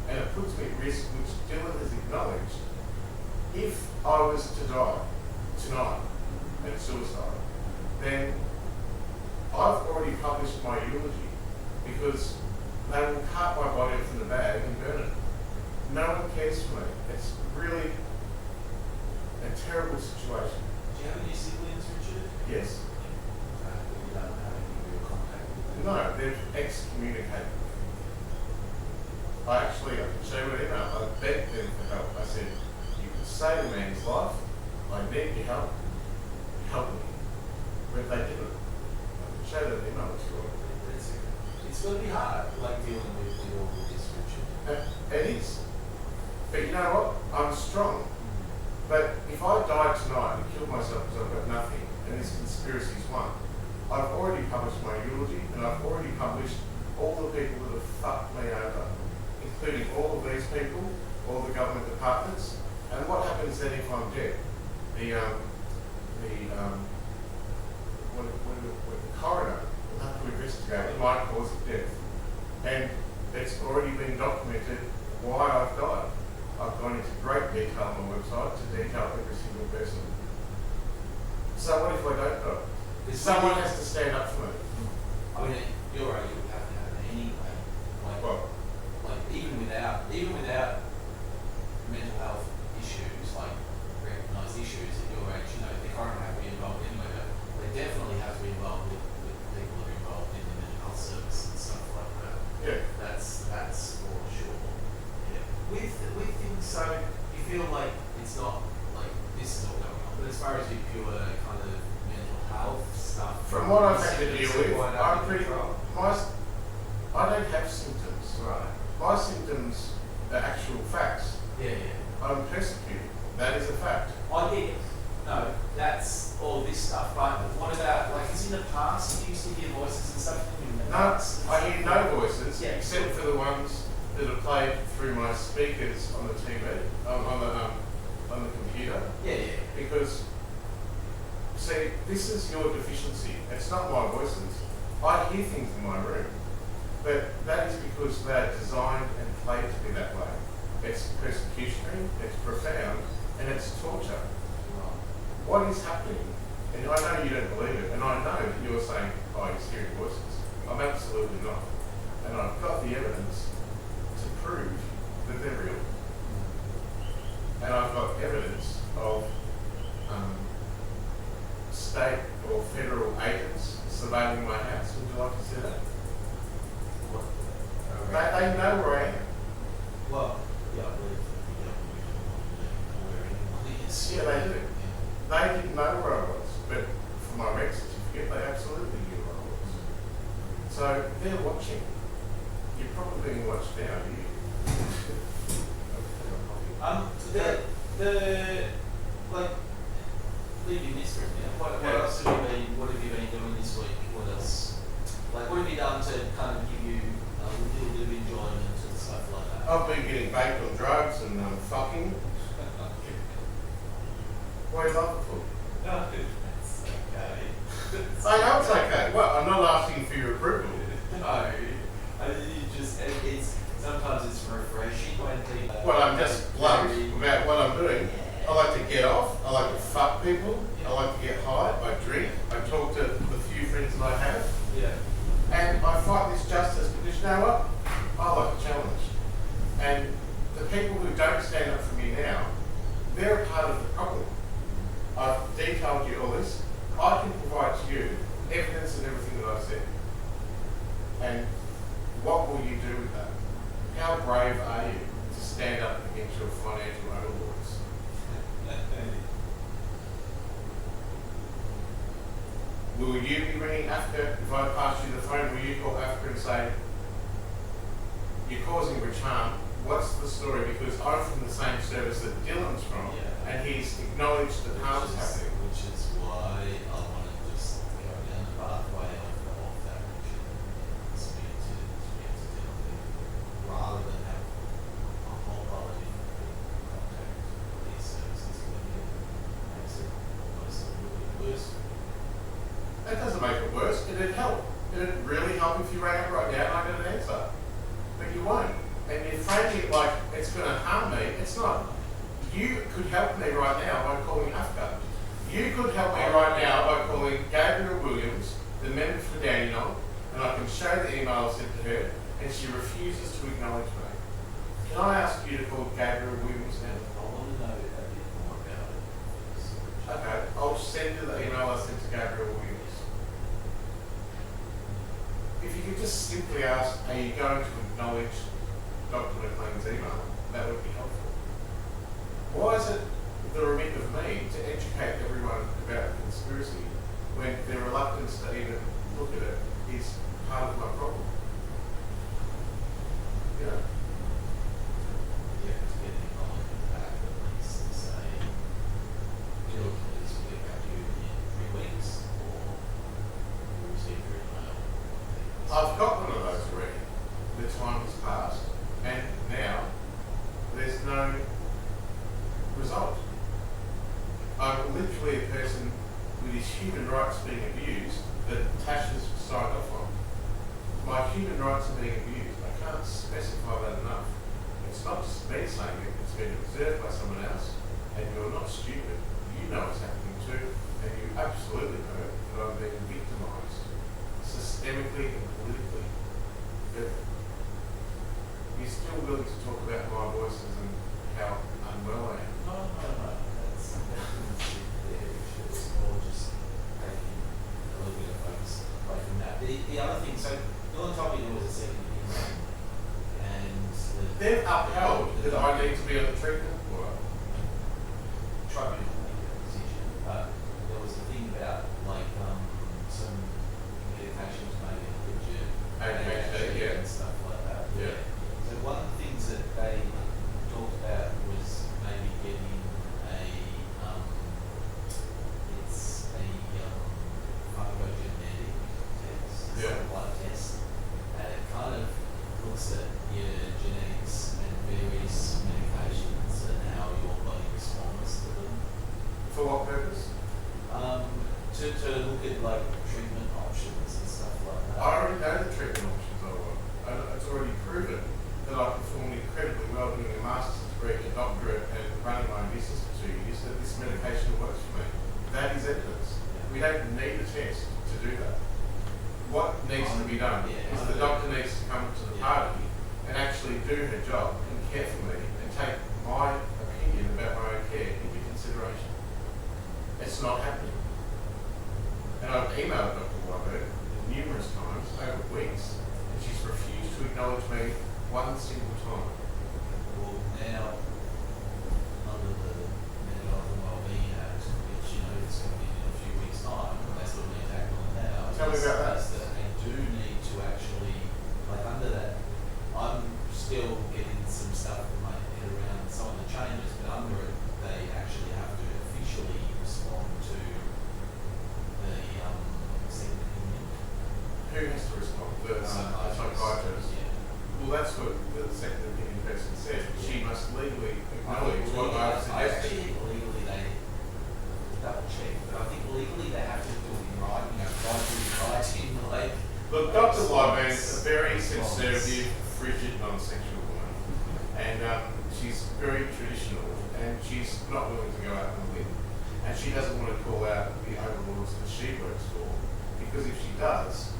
and it puts me at risk, which Dylan has acknowledged. If I was to die tonight and suicide, then I've already published my eulogy because they will cut my body from the bag and burn it. No one cares for me. It's really a terrible situation. Do you have any siblings, Richard? Yes. You don't have any real contact with them? No, they've excommunicated me. I can show you an email. I begged them for help. I said, you can save a man's life. I need your help. Help me. But they didn't. I can show that email if you want. It's going to be hard, like dealing with all of this, Richard. It is. But you know what? I'm strong. But if I died tonight and killed myself because I've got nothing, and this conspiracy's won, I've already published my eulogy, and I've already published all the people that have fucked me over, including all of these people, all the government departments. And what happens then if I'm dead? The coroner will have to investigate my cause of death. And it's already been documented why I've died. I've gone into great detail on my website to detail every single person. So what if I don't die? Someone has to stand up for me. I mean, at your age, it would have to happen anyway. Like even without mental health issues, like recognised issues at your age, you know, they currently have to be involved anyway. But they definitely have to be involved with people that are involved in the mental health service and stuff like that. Yeah. That's for sure. Yeah. With things, so feel like it's not like this is all going on, but as far as your pure kind of mental health stuff, From what I've had to deal with, I'm pretty. I don't have symptoms. Right. My symptoms are actual facts. Yeah. I'm persecuted. That is a fact. I get it. No, that's all this stuff. But what about, like, is in the past you used to hear voices and stuff in the No, past? I hear no voices Yeah. except for the ones that are played through my speakers on the TV, on the computer. Yeah. Because, see, this is your deficiency. It's not my voices. I hear things in my room, but that is because they're designed and played to be that way. It's persecutionary, it's profound, and it's torture. What is happening, and I know you don't believe it, and I know that you're saying, oh, he's hearing voices. I'm absolutely not. And I've got the evidence to prove that they're real. And I've got evidence of state or federal agents surveilling my house. Would you like to see that? They know where I am. Well, yeah, I believe Yeah, they do. They didn't know where I was, but for my rent certificate, they absolutely knew where I was. So they're watching. You're probably being watched now, are you? Like, leaving this room now, what else have you been, what have you been doing this week? What else? Like, what have you done to kind of give you a little bit of enjoyment and stuff like that? I've been getting baked on drugs and fucking. Why is that for? No, it's okay. I know it's okay. Well, I'm not asking for your approval. No, it's sometimes it's refreshing when people. Well, I'm just blunt about what I'm doing. I like to get off. I like to fuck people. I like to get high. I drink. I talk to the few friends that I have. Yeah. And I fight this justice because you know what? I like a challenge. And the people who don't stand up for me now, they're a part of the problem. I've detailed you all this. I can provide to you evidence and everything that I've said. And what will you do with that? How brave are you to stand up against your financial overlords? Will you be ringing AFCA if I pass you the phone? Will you call AFCA and say, you're causing rich harm? What's the story? Because I'm from the same service that Dylan's from, and he's acknowledged that harm's happening. Which is why I want to just go down the pathway of that and speak to Dylan, rather than have a whole lot of different people contact these services when it makes it almost a little bit worse. That doesn't make it worse. It'd help. It'd really help if you rang up right now and I got an answer. But you won't. And you're framing it like it's going to harm me. It's not. You could help me right now by calling AFCA. You could help me right now by calling Gabriel Williams, the member for Dandenong, and I can show the email I sent to her, and she refuses to acknowledge me. Can I ask you to call Gabriel Williams now? I want to know a bit more about it. Okay, I'll send you the email I sent to Gabriel Williams. If you could just simply ask, are you going to acknowledge Dr. Mclean's email? That would be helpful. Why is it the remit of me to educate everyone about the conspiracy when their reluctance to even look at it is part of my problem? You know? Yeah, to get the acknowledgement back at least to say, Dylan, please will get back to you in 3 weeks, or we'll receive your email. I've got one of those already. The time has passed, and now there's no result. I'm literally a person with his human rights being abused that Tash has signed off on. My human rights are being abused. I can't specify that enough. It's not just me saying it, it's been observed by someone else, and you're not stupid. You know it's happening too, and you absolutely know that I'm being victimised, systemically and politically. But you're still willing to talk about my voices and how unwell I am. No, that's there, which is more just taking a little bit of focus away from that. The other thing, so Dylan told me there was a second opinion, and They've upheld that I need to be on the treatment order. like treatment options and stuff like that? I already know the treatment options I want. It's already proven that I performed incredibly well doing a master's degree, a doctorate, and running my own business for 2 years, that this medication works for me. That is evidence. We don't need a test to do that. What needs to be done is the doctor needs to come to the party and actually do her job and care for me and take my opinion about my own care into consideration. It's not happening. And I've emailed Dr. Whiteberg numerous times over weeks, and she's refused to acknowledge me one single time. Well, now, under the Mental Health and Wellbeing Act, which is going to be in a few weeks' time, and they still need to act on it now. Tell me about that. Is that they do need to actually, like under that, I'm still getting some stuff in my head around some of the changes, but under it, they actually have to officially respond to the second opinion. Who has to respond? The psychiatrist. Yeah. Well, that's what the second opinion person said. She must legally acknowledge what I've I suggested. actually think legally they double check, but I think legally they have to do it in writing, writing, like. Look, Dr. Lyman is a very conservative, frigid, non-sexual woman, and she's very traditional, and she's not willing to go out and win, and she doesn't want to call out the overlords that she works for, because if she does,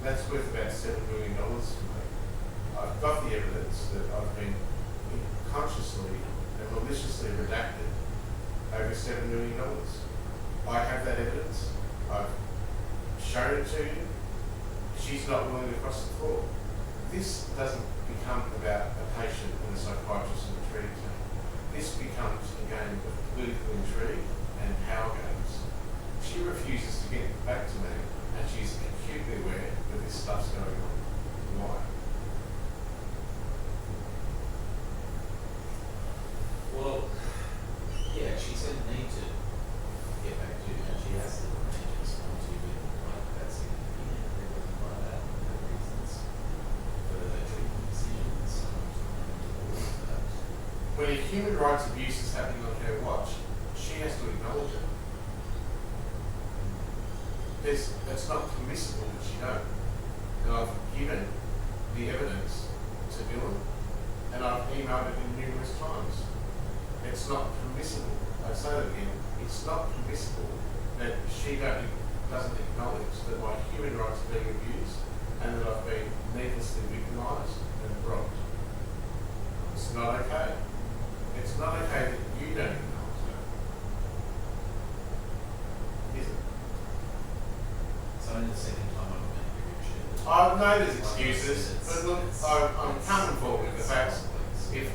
that's worth about $7 million for me. I've got the evidence that I've been consciously and maliciously redacted over $7 million. I have that evidence. I've shown it to you. She's not willing to cross the floor. This doesn't become about a patient and a psychiatrist and a treating team. This becomes a game of political intrigue and power games. She refuses to get back to me, and she's acutely aware that this stuff's going on. Why? Well, yeah, she said need to get back to you, and she has to need to respond to you with like that's the opinion and everything like that, and the reasons for the treatment decisions. When a human rights abuse is happening on her watch, she has to acknowledge it. It's not permissible that she don't. And I've given the evidence to Dylan, and I've emailed it in numerous times. It's not permissible. I say that again. It's not permissible that she doesn't acknowledge that my human rights are being abused and that I've been needlessly victimised and robbed. It's not okay. It's not okay that you don't acknowledge that. Is it? It's only the second time I've been here, Richard. I know there's excuses, but look, I'm coming forward with the facts. If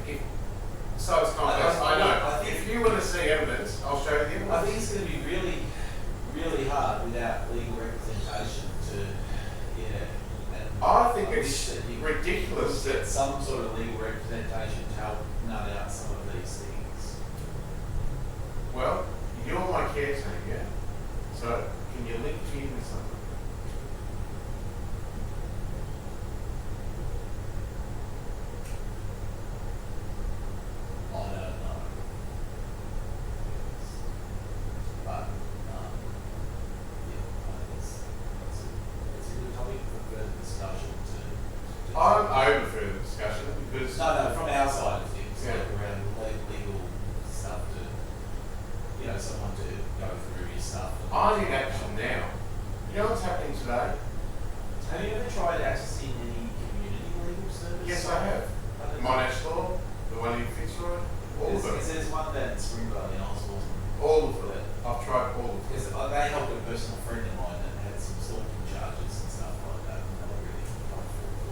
so it's complex, I know. If you want to see evidence, I'll show you the evidence. I think it's going to be really, really hard without legal representation to, I think wish it's that you ridiculous get that some sort of legal representation to help nut out some of these things. well, you're my caretaker, so can you link me in with something? I don't know. But, yeah, I think it's a good topic for further discussion to I'm over further discussion because No, from our side of things, Yeah. like around legal stuff to, someone to go through your stuff. I need action now. You know what's happening today? Have you ever tried accessing any community legal service? Yes, I have. Monash Law, the one in Fitzroy, all of them. There's one down in Springvale in Osborne. All of them. I've tried all of them. Because they helped a personal friend of mine that had some stalking charges and stuff like that, and they were really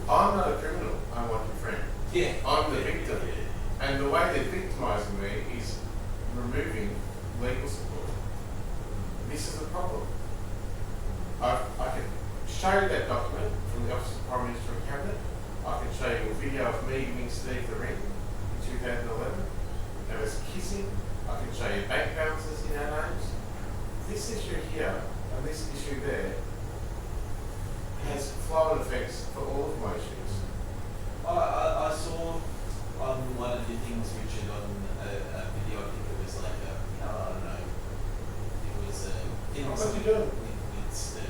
I'm not a criminal, I want your friend. Yeah. I'm the Yeah, victim. yeah. And the way they're victimising me is removing legal support. This is a problem. I can show you that document from the Office of the Prime Minister and Cabinet. I can show you a video of me giving Steve the ring in 2011. There was kissing. I can show you bank balances in our names. This issue here and this issue there has flow-on effects for all of my issues. I saw on one of your things, Richard, on a video, I think it was like I don't know, it was What are you doing? with Steve.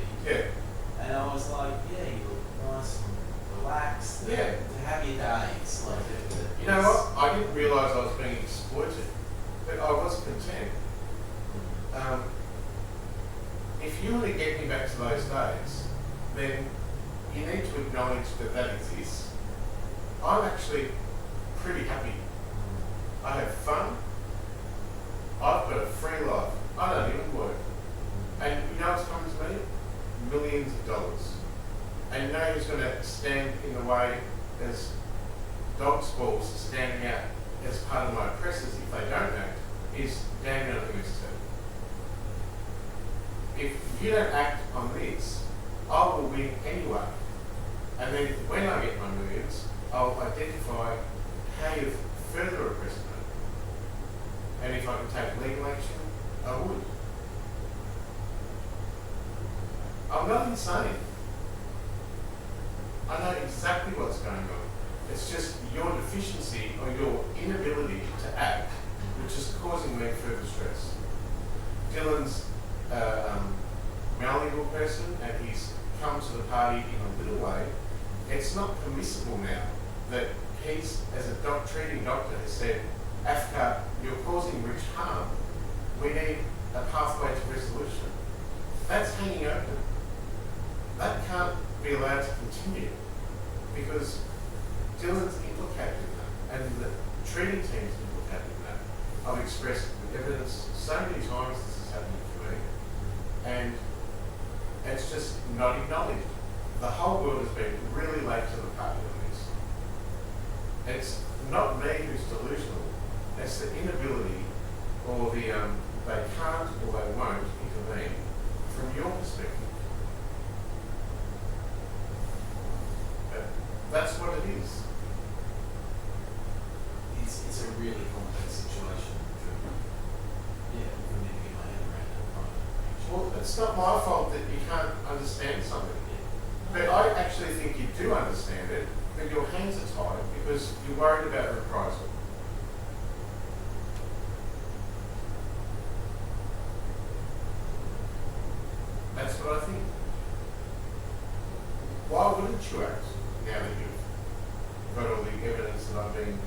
understand. If you want to get me back to those days, then you need to acknowledge that that exists. I'm actually pretty happy. I have fun. I've got a free life. I don't even work. And you know what's coming to me? Millions of dollars. And you know who's going to stand in the way as dog's balls standing out as part of my oppressors if they don't act, is Daniel Lewis. If you don't act on this, I will win anyway. And then when I get my millions, I'll identify how you've further oppressed me. And if I can take legal action, I would. I'm not insane. I know exactly what's going on. It's just your deficiency or your inability to act which is causing me further stress. Dylan's a malleable person and he's come to the party in a little way. It's not permissible now that he's, as a treating doctor, has said, AFCA, you're causing Rich harm. We need a pathway to resolution. That's hanging open. That can't be allowed to continue because Dylan's implicated in that and the treating team's implicated in that. I've expressed with evidence so many times this is happening to me and it's just not acknowledged. The whole world has been really late to the party on this. It's not me who's delusional, it's the inability or the they can't or they won't intervene from your perspective. That's what it is. It's a really complex situation for me to get my head around it. Well, it's not my fault that you can't understand something. But I actually think you do understand it, but your hands are tied because you're worried about reprisal. That's what I think. Why wouldn't you act now that you've got all the evidence that I've been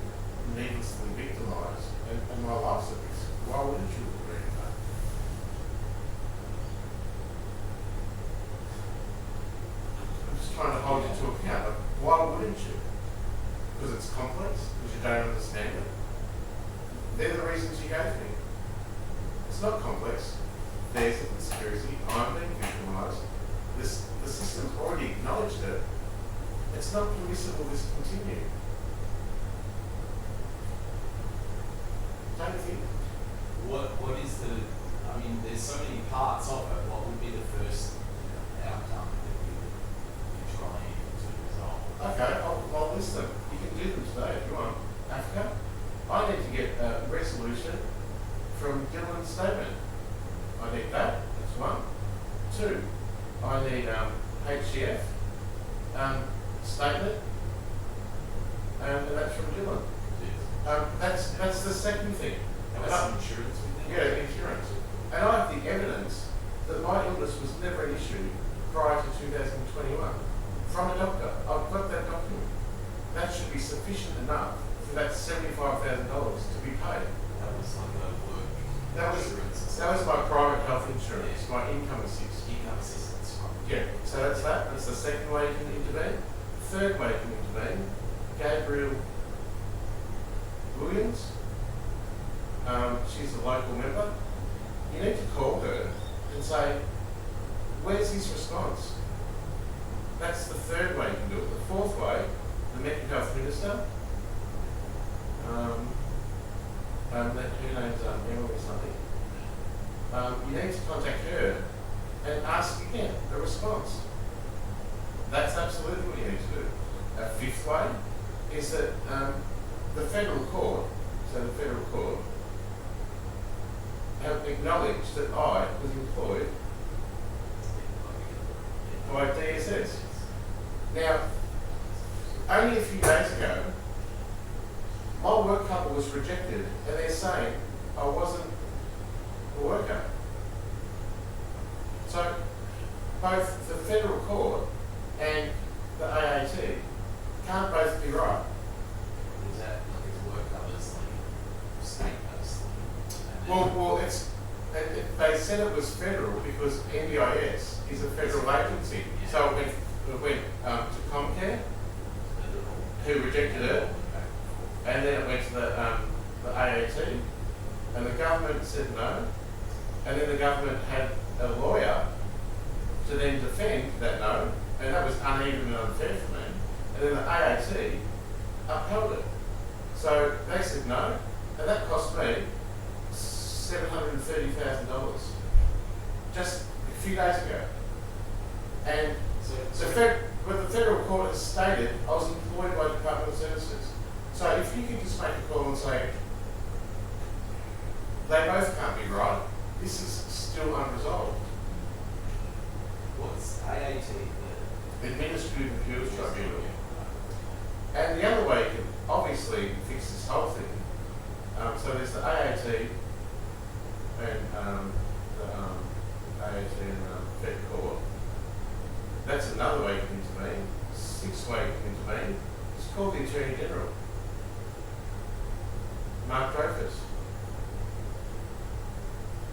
needlessly victimised and my life's at risk? Why wouldn't you agree to that? I'm just trying to hold you to account. Like, why wouldn't you? Because it's complex? Because you don't understand it? They're the reasons you gave me. It's not complex. There's a conspiracy. I'm being victimised. The system's already acknowledged it. It's not permissible this continue. Don't you think? What is the? I mean, there's so many parts of it. What would be the first outcome that you're trying to resolve? Okay, I'll list them. You can do them today if you want. AFCA, I need to get a resolution from Dylan's statement. I need that. That's one. Two, I need HCF statement, and that's from Dylan. Yes. That's the second thing. That was insurance with them? Yeah, insurance. And I have the evidence that my illness was never an issue prior to 2021 from a doctor. I've got that document. That should be sufficient enough for that $75,000 to be paid. That was like a work insurance. That was my private health insurance, my income assist. Income assistance. Yeah, so that's that. That's the second way you can intervene. Third way you can intervene, Gabriel Williams. She's a local member. You need to call her and say, where's his response? That's the third way you can do it. The fourth way, the mental health minister, her name's Emily something. You need to contact her and ask again a response. That's absolutely what you need to do. A fifth way is that the federal court, have acknowledged that I was employed by DSS. Now, only a few days ago, my work cover was rejected and they're saying I wasn't a worker. So, both the federal court and the AAT can't both be right. Is that like his work covers like state based? Well, they said it was federal because NDIS is a federal agency. Yeah. So it went to Comcare, who rejected it, and then it went to the AAT, and the government said no, and then the government had a lawyer to then defend that no, and that was uneven and unfair for me, and then the AAT upheld it. So they said no, and that cost me $730,000 just a few days ago. And but the federal court has stated I was employed by Department of Services. So if you can just make a call and say they both can't be right, this is still unresolved. What's AAT? The Administrative Appeals Tribunal. And the other way you can obviously fix this whole thing. So there's the AAT and the AAT and Fed Court. That's another way you can intervene. 6th way you can intervene. It's called the Attorney General, Mark Dreyfus.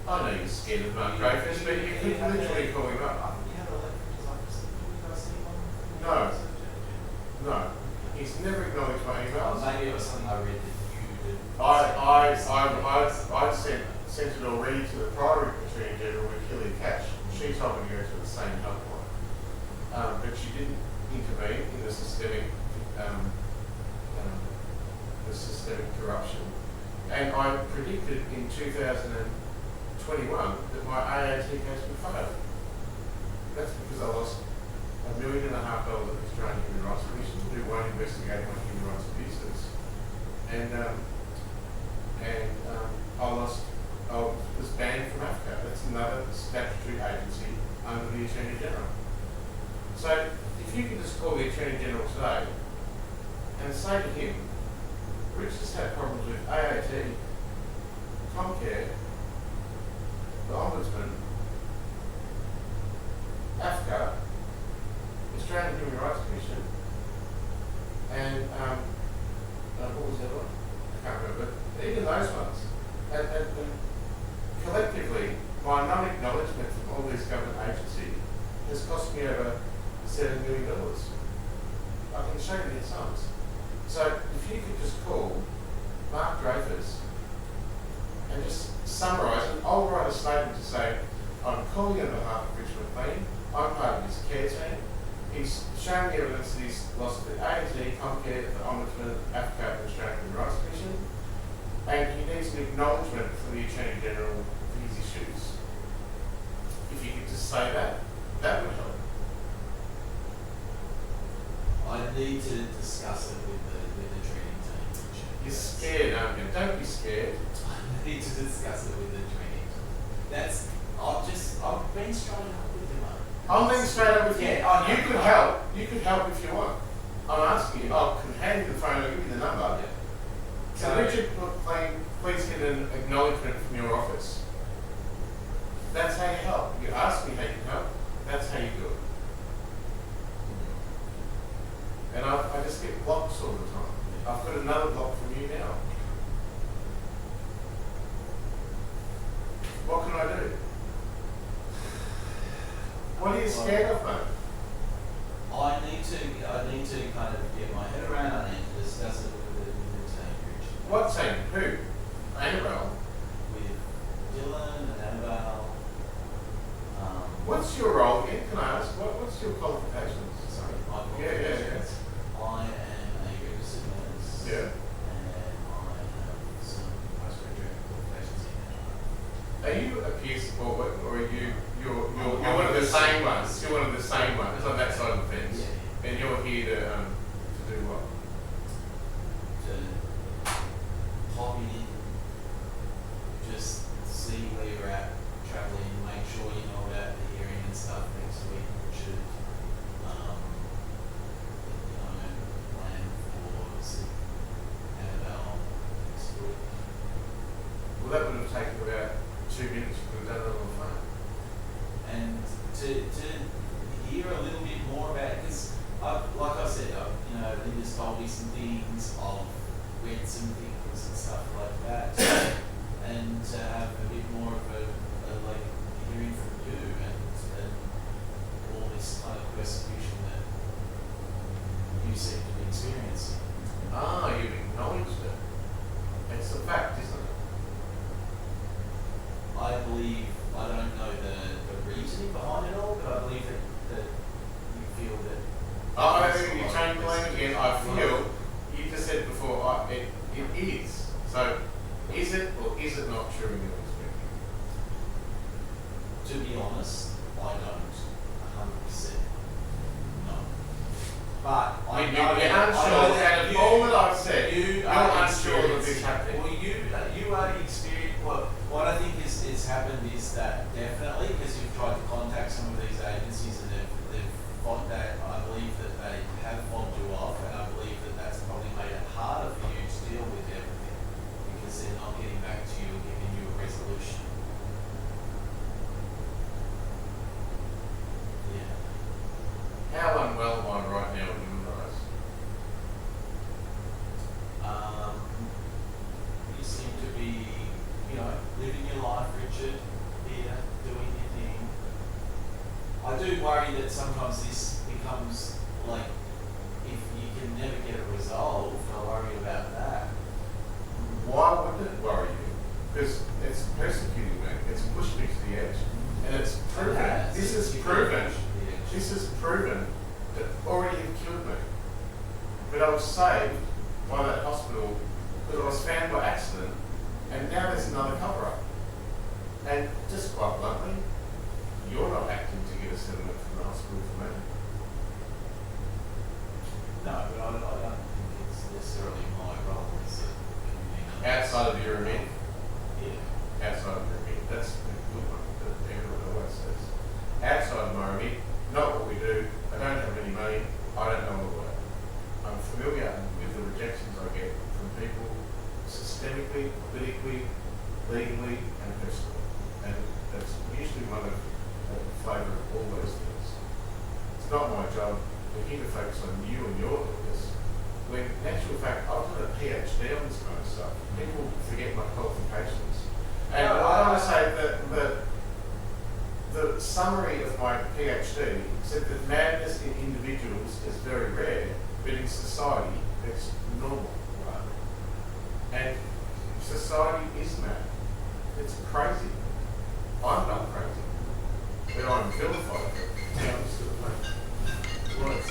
I know you're scared of Mark Dreyfus, but you could literally call him up. No. He's never acknowledged my emails. Maybe it was something I read that you did. I sent it already to the prior Attorney General with Kelly Cash. She told me to go to the same helpline. But she didn't intervene in the systemic corruption. And I predicted in 2021 that my AAT case would fail. That's because I lost $1.5 million at the Australian Human Rights Commission who won't investigate my human rights abuses. And I was banned from AFCA. That's another statutory agency under the Attorney General. So if you can just call the Attorney General today and say to him, Rich has had problems with AAT, Comcare, the Ombudsman, AFCA, Australian Human Rights Commission, and what was the other one? I can't remember, but even those ones. And collectively, my non-acknowledgement from all these government agencies has cost me over $7 million. I can show you the sums. So if you could just call Mark Dreyfus and just summarise, and I'll write a statement to say, I'm calling on behalf of Rich Mclean, I'm part of his care team. He's shown me evidence that he's lost the AAT, Comcare, the Ombudsman, AFCA, and the Australian Human Rights Commission, and he needs an acknowledgement from the Attorney General for his issues. If you could just say that, that would help. I need to discuss it with the training team. You're scared, aren't you? Don't be scared. I need to discuss it with the training team. I've been straight up with you, mate. I'm being straight up with you. Yeah, You could help. You could help if you want. I'm asking you. I can hand you the phone. I'll give you the number. Yeah. Can Richard McLean please get an acknowledgement from your office? That's how you help. You ask me how you can help. That's how you do it. And I just get blocks all the time. I've got another block from you now. What can I do? What are you scared of, mate? I need to kind of get my head around. I need to discuss it with the team, Richard. What team? Who? Annabelle? With Dylan and Annabelle. What's your role again? Can I ask? What's your qualifications? Sorry, my Yeah. I am a registered nurse. Yeah. And I have some postgraduate qualifications in that. Are you a peer support worker, or are you're one of the same ones? You're one of the same ones on that side of the fence, Yeah. and you're here to do what? To pop in, just see where you're at, travelling, make sure you know about the hearing and stuff next week, Richard. Plan for Annabelle next week. Well, that would have taken about 2 minutes. You could have done it on the phone. And to hear a little bit more about, because like I said, Linda's told me some things, I've read some things and stuff like that, and to have a bit more believe, I don't know the reasoning behind it all, but I believe that you feel that. I think you change the lane again. I feel, you just said before, it is. So, is it or is it not true in your experience? To be honest, I don't 100% know. But I know you're unsure, and of all that I've said, you're unsure that this happened. Well, you are experienced. What I think is happened is that definitely, because you've tried to contact some of these agencies and they've fought that. I believe that they have fobbed you off, and I believe that that's probably made it harder for you to deal with everything because they're not getting back to you and giving you a resolution. Yeah. How unwell am I right now in your eyes? You seem to be, living your life, Richard, here, doing your thing. I do worry that sometimes this becomes like, if you can never get it resolved, I worry about that. Why wouldn't it worry you? Because it's persecuting me. It's pushed me to the edge. And it's proven. This is proven. This is proven that already have killed me. But I was saved by that hospital because I was found by accident, and now there's another cover-up. And just quite bluntly, you're not acting to get a settlement from the hospital for me. No, but I don't think it's necessarily my role as a community. Outside of your remit. Yeah. Outside of your remit. That's the good one that everyone always says. Outside of my remit, not what we do. I don't have any money. I don't know the way. I'm familiar with the rejections I get from people systemically, politically, legally, and personally. And that's usually one of the flavour of all those things. It's not my job. We're here to focus on you and your lawyers. When in actual fact, I've done a PhD on this kind of stuff. People forget my qualifications. And I want to say that the summary of my PhD said that madness in individuals is very rare, but in society it's normal. And society is mad. It's crazy. I'm not crazy, but I'm vilified for it. Yeah, I'm still playing. Well, it's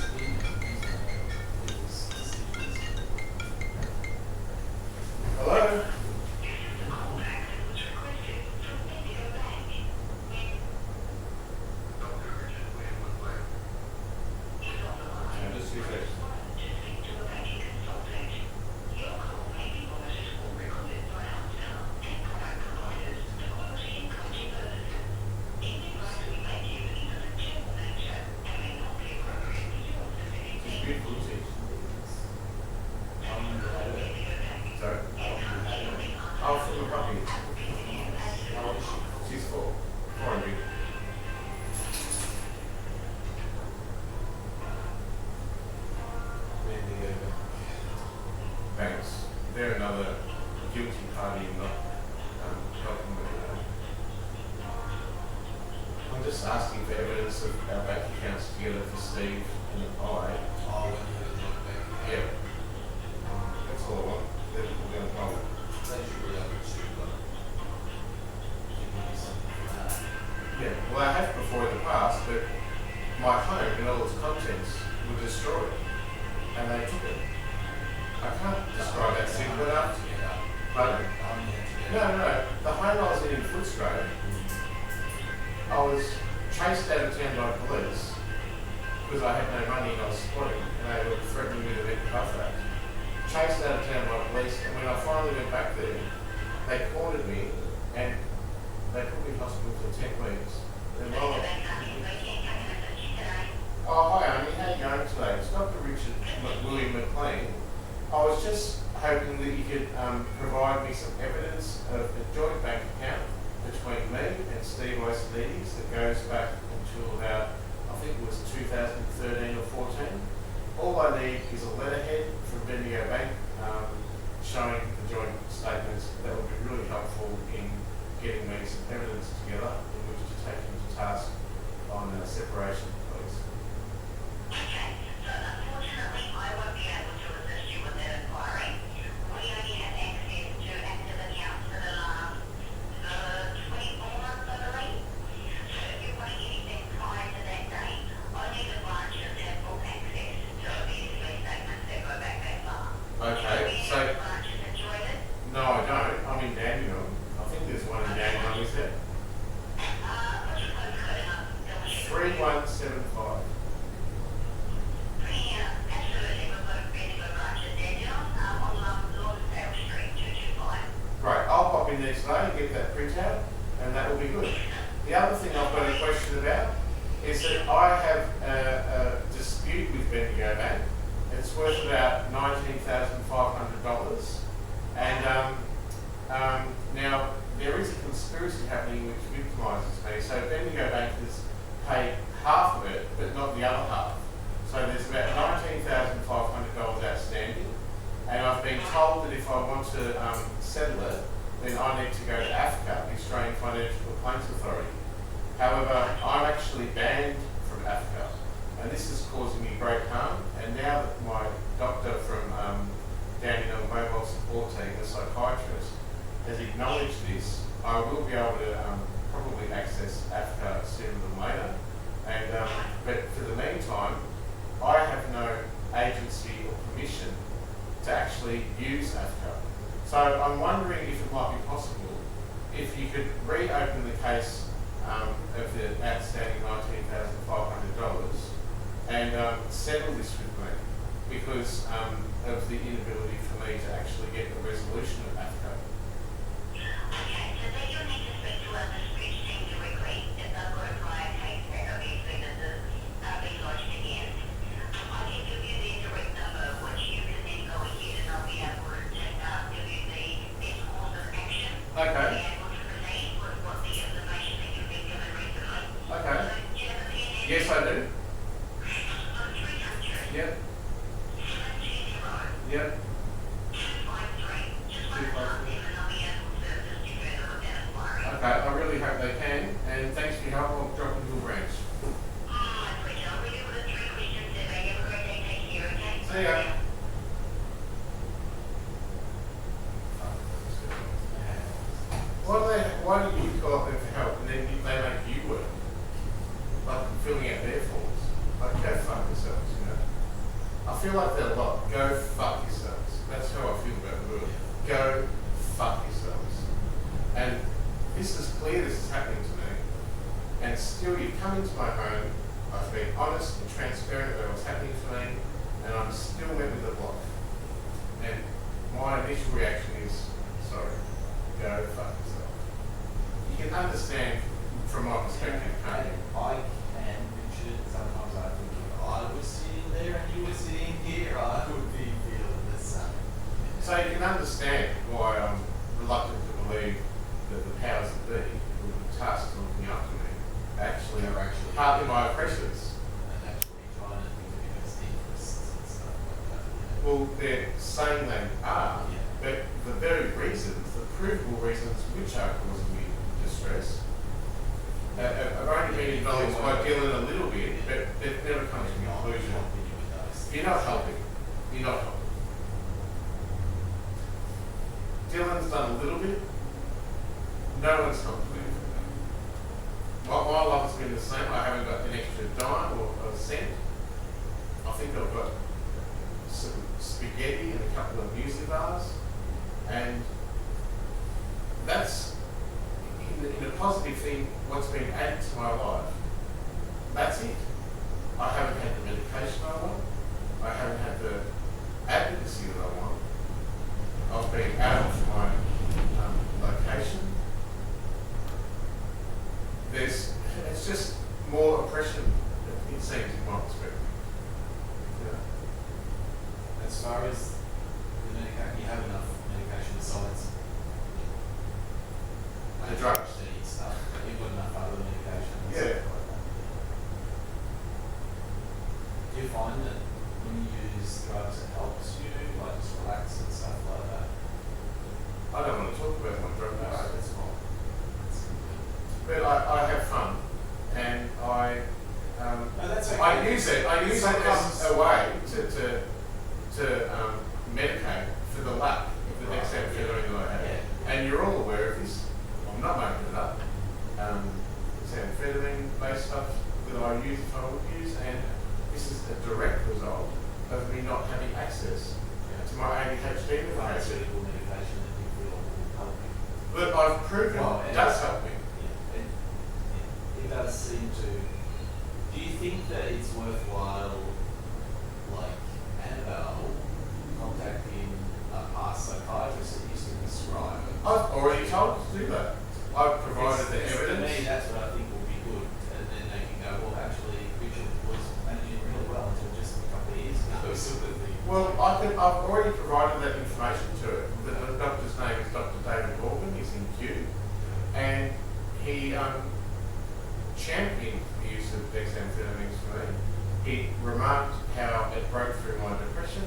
Hello? Just 2 seconds. It's beautiful, isn't it? Sorry? Oh, from the puppy. How old is she? She's 4. 400. Thanks. They're another guilty party in not helping me. I'm just asking for evidence of our bank accounts together for Steve and I. Oh, when you had a look back. Yeah. That's all I want. They're going to hold it. They should be able to give me something for that. Yeah, well, I have before in the past, but my home and all its contents were destroyed, and they took it. I can't describe that simply enough. Pardon? No. The home I was in Footscray, I was chased out of town by police because I had no money and I was squatting, and they were threatening me to rent the bus out. Chased out of town by police, and when I finally went back there, they cornered me and they put me in hospital for 10 weeks. Then oh, hi, Amy. How are you going today? It's Dr. Rich Mclean. I was just hoping that you could provide me some evidence of a joint bank account between me and Steve Iasonidis that goes back until about, I think it was 2013 or 14. All I need is a letterhead from Bendigo Bank showing the joint statements. That would be really helpful in getting me some evidence together in which to take him to task on separation, please. Okay, so unfortunately I won't be able to assist you with that inquiry. We only have access to active accounts for the last 24 months check? What's your postcode? And I'll double check. 3175. Absolutely. We've got a fairly good branch at Daniel on Lonsdale Street, 225. Great, I'll pop in there today and get that printout, and that will be good. The other thing I've got a question about is that I have a dispute with Bendigo Bank. It's worth about $19,500, and now there is a conspiracy happening which victimises me. So Bendigo Bank has paid half of it, but not the other half. So there's about $19,500 outstanding, and I've been told that if I want to settle it, then I need to go to AFCA, the Australian Financial Complaints Authority. However, I'm actually banned from AFCA, and this is causing me great harm. And now that my doctor from down in the mobile support team, the psychiatrist, has acknowledged this, I will be able to probably access AFCA sooner than later. And but for the meantime, I have no agency or permission to actually use AFCA. So I'm wondering if it might be possible if you could reopen the case of the outstanding $19,500 and settle this with me, because of the inability for me to actually get a resolution of AFCA. Okay, so then you'll need to speak to the speech team directly if they've got a prior case that obviously that has been lodged against. I can give you their direct number, which you can then go ahead and I'll be able to give you the best course of action. Okay. Be able to proceed with what the information that you've been given recently. Okay. So, do you have a pen and Yes, I do. 300 Yep. 720 Yep. 253. Just one time them and I'll be able to assist you further with that inquiry. Okay, I really hope they can, and thanks for your help. I'll drop into a branch. My pleasure. I'll leave you with a 3-question survey. Have a great day. Take care, okay? See ya. Why do you call up them for help and then they make you work? Like filling out their forms. Like, go fuck yourselves, you know. I feel like they're a lot. Go fuck yourselves. That's how I feel about the world. Go fuck yourselves. And this is clear this is happening to me. And still you've come into my home, I've been honest and transparent about what's happening to me, and I'm still met with a block. And my initial reaction is, sorry, go fuck yourself. You can understand from my perspective, can't you? I can, Richard. Sometimes I think if I was sitting there and you were sitting here, I would be feeling the same. So you can understand why I'm reluctant to believe that the powers that be, who are tasked with looking after me, actually They're actually- partly my oppressors. And actually trying to think of your best interests and stuff like that. Yeah. Well, they're saying they are, Yeah. but the very reasons, the provable reasons which are causing me distress, I've only been acknowledged by Dylan a little bit, but they've never come to a conclusion. Helping you with those. You're not helping. You're not helping. Dylan's done a little bit. No one's helped me. My life has been the same. I haven't got an extra dime or a cent. I think I've got some spaghetti and a couple of music bars, and that's in a positive thing. What's been added to my life. That's it. I haven't had the medication I want. I haven't had the advocacy that I want. I've been out of my location. It's just more oppression, it seems, in my perspective. Yeah. As far as the medication, you have enough medication besides The drugs. stuff, but you've got enough other medication and Yeah. stuff like that. Do you find that when you use drugs it helps you, like just relax and stuff like that? I don't want to talk about my drug No, use. that's fine. That's good. But I have fun, and No, that's okay. I use it as Sometimes- a way to medicate for the lack of the next amphetamine that I have. Yeah. And you're all aware of this. I'm not making it up. It's amphetamine-based stuff that I use if I would use, and this is a direct result of me not having access to my ADHD medication. Pharmaceutical medication that you feel will help you. But I've proven Well, it does help me. it's worthwhile, like Annabelle, contacting a past psychiatrist that used to prescribe it. I've already told to do that. I've provided the evidence. To me, that's what I think will be good. And then they can go, well, actually, Richard was managing really well until just a couple of years ago, sort of thing. Well, I've already provided that information to it. The doctor's name is Dr. David Irvine. He's in Kew, and he championed the use of dexamphetamines for me. He remarked how it broke through my depression,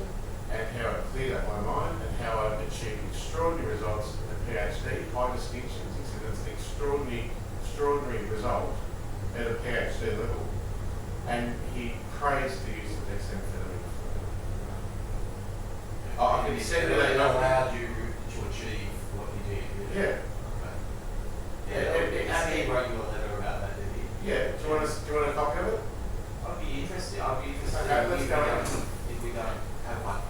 and how it cleared up my mind, and how I achieved extraordinary results in the PhD, high distinctions. He said it's an extraordinary result at a PhD level, and he praised the use of dexamphetamines. I can send you that number. Allowed you to achieve what you did. Really. Yeah. Okay. Yeah. He wrote you a letter about that, did he? Yeah. Do you want a copy of it? I'd be interested. Okay, let's go. If we don't have one.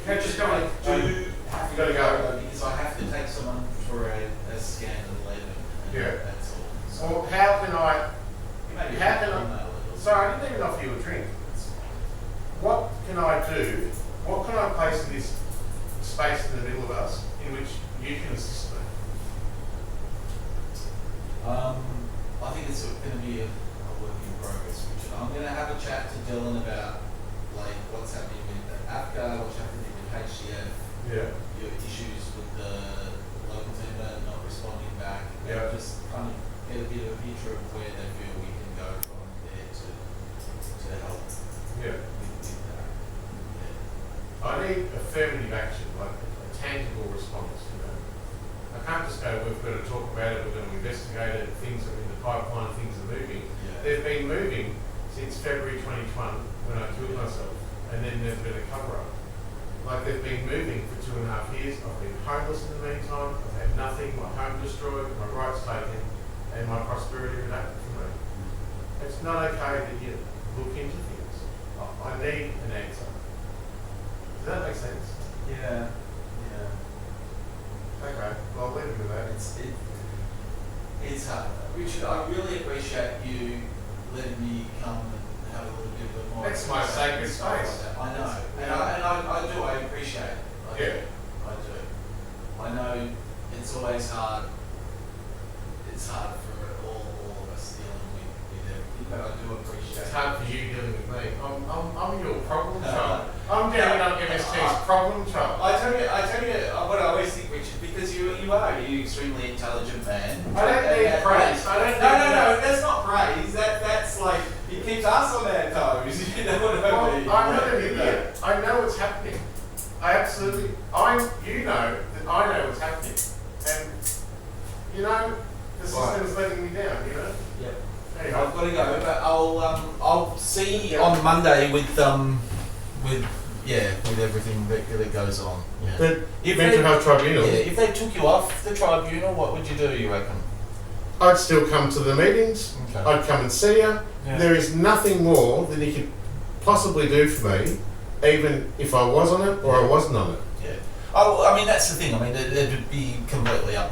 Can we just go on? You have You gotta go. because I have to take someone for a scan at 11. Yeah. That's all. So Well, how can I? maybe How can email I? it or Sorry, I didn't even offer you a drink. What can I do? What can I place in this space in the middle of us in which you can assist me? I think it's going to be a work in progress, Richard. I'm going to have a chat to Dylan about like what's happening with AFCA, what's happening with HCF, Yeah. your issues with the local team not responding back. Yeah. And just kind of get a bit of a picture of where they feel we can go from there to help Yeah. with that. Yeah. I need affirmative action, like a tangible response. You know, I can't just go. We've got to talk about it. We're going to investigate it. Things are in the pipeline. Things are moving. Yeah. They've been moving since February 2021 when I killed myself, and then there's been a cover up. Like they've been moving for 2.5 years. I've been homeless in the meantime. I've had nothing. My home destroyed. My rights taken, and my prosperity reduced from me. It's not okay that you look into things. I need an answer. Does that make sense? Yeah. Okay, well, I'll leave you with that. It's hard. Richard, I really appreciate you letting me come and have a little bit of a more. It's my sacred and stuff space. like that. I know. Yeah. And I do. I appreciate it. Yeah. I do. I know it's always hard. It's hard for all of us dealing with everything, but I do appreciate It's it. hard for you dealing with me. I'm your problem child. I'm down on MST's problem child. I tell you what I always think, Richard, because you're extremely intelligent man. I don't need praise. No, that's not praise. That's like, it keeps us on our toes. You know what I mean? Well, I'm not an idiot. I know what's happening. You know that I know what's happening. And, you know, the system's letting me down, you know? Yep. Anyway. I've got to go, but I'll see you on Monday with everything that goes on. Yeah. The mental health tribunal. Yeah, if they took you off the tribunal, what would you do, you reckon? I'd still come to the meetings. Okay. I'd come and see you. Yeah. There is nothing more that he could possibly do for me, even if I was on it or I wasn't on it. Yeah. Oh, I mean, that's the thing. I mean, it would be completely up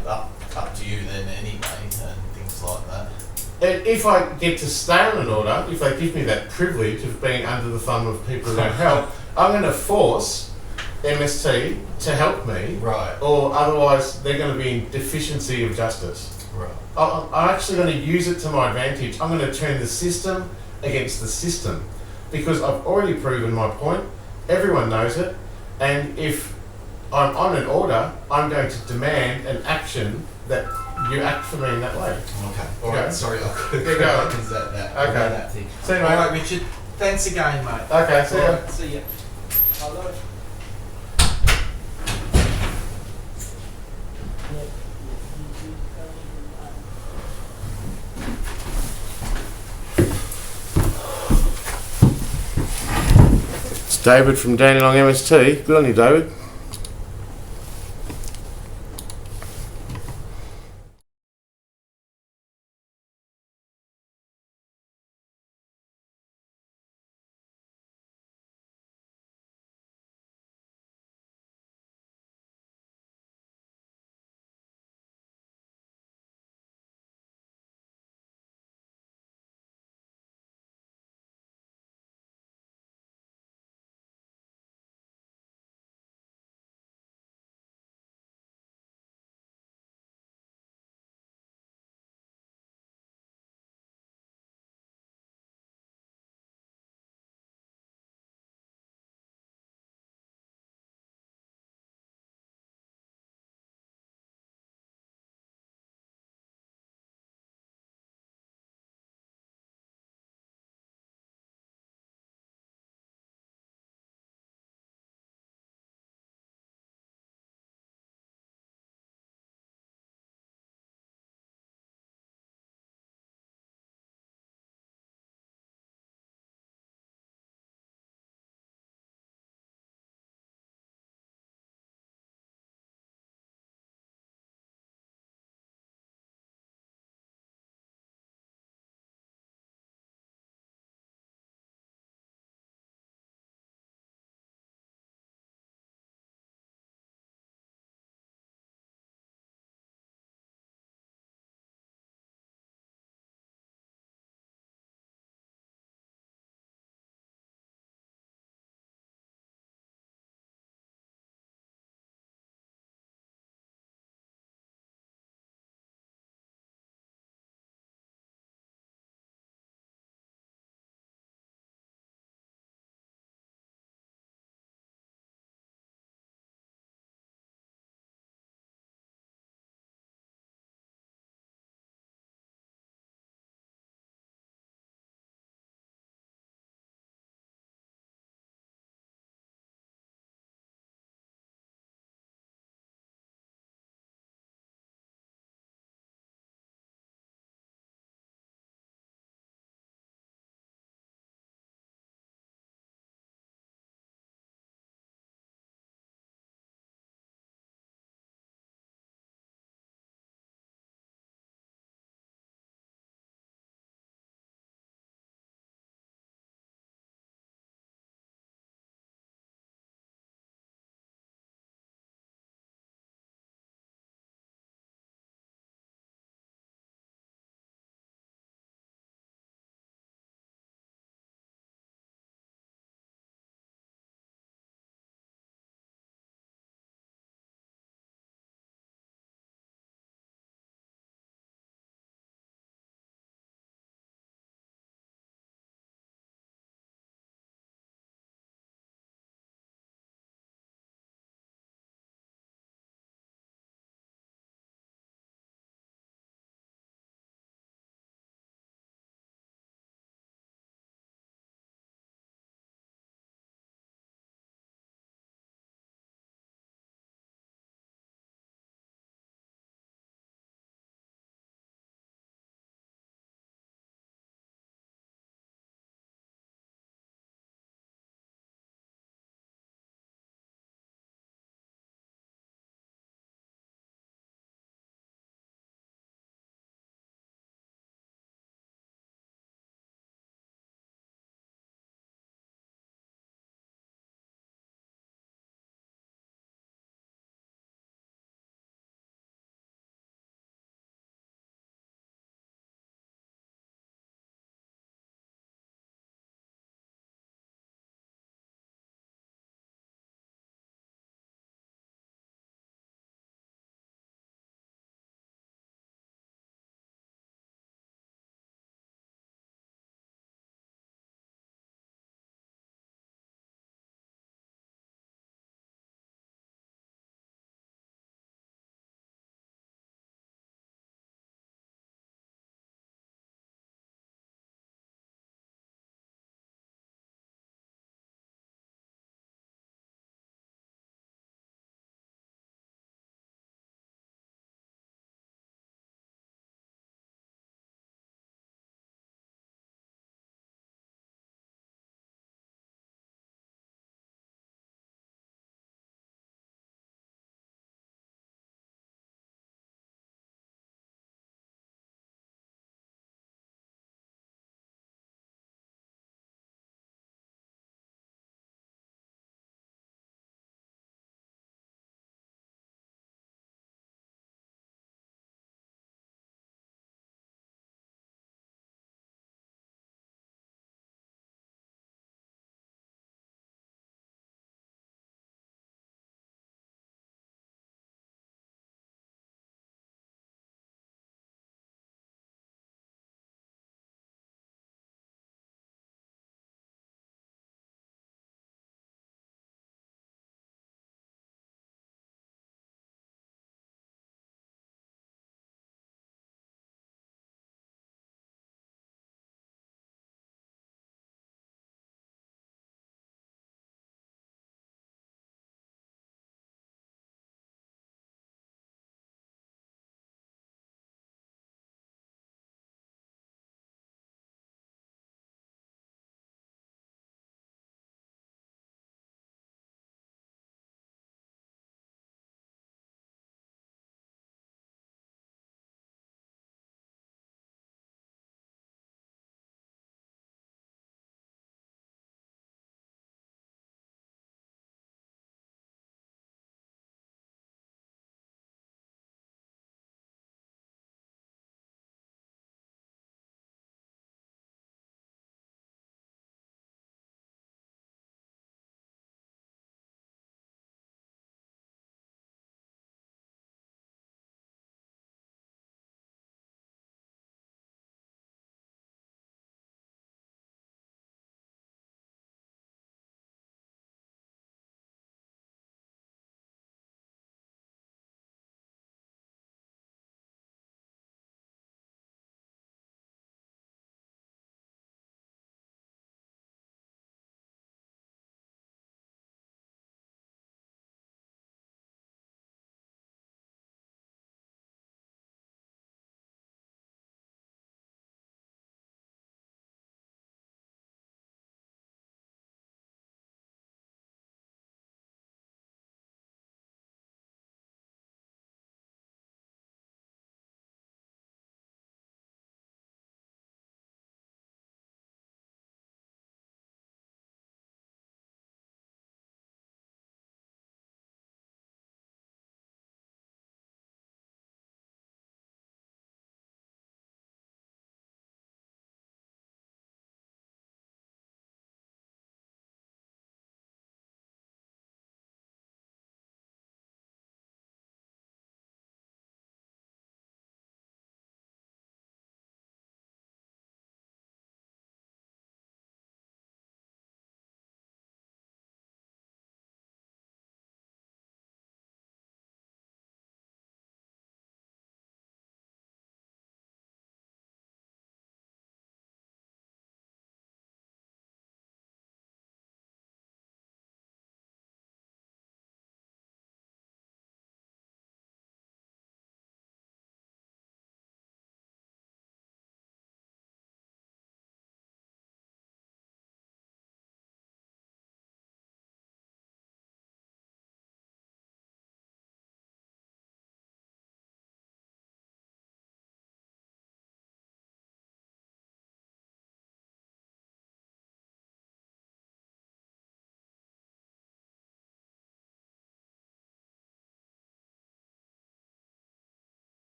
to you then anyway, and things like that. And if I get to stay on an order, if they give me that privilege of being under the thumb of people who don't help, I'm going to force MST to help me, Right. or otherwise they're going to be in deficiency of justice. Right. I'm actually going to use it to my advantage. I'm going to turn the system against the system because I've already proven my point. Everyone knows it. And if I'm on an order, I'm going to demand an action that you act for me in that way. Okay. All Okay. right. Sorry, I'll go. There you go. Is that Okay. that thing? See you, All mate. right, Richard. Thanks again, mate. Okay, see All ya. right, see ya. Hello. It's David from Dandenong MST. Good on you, David.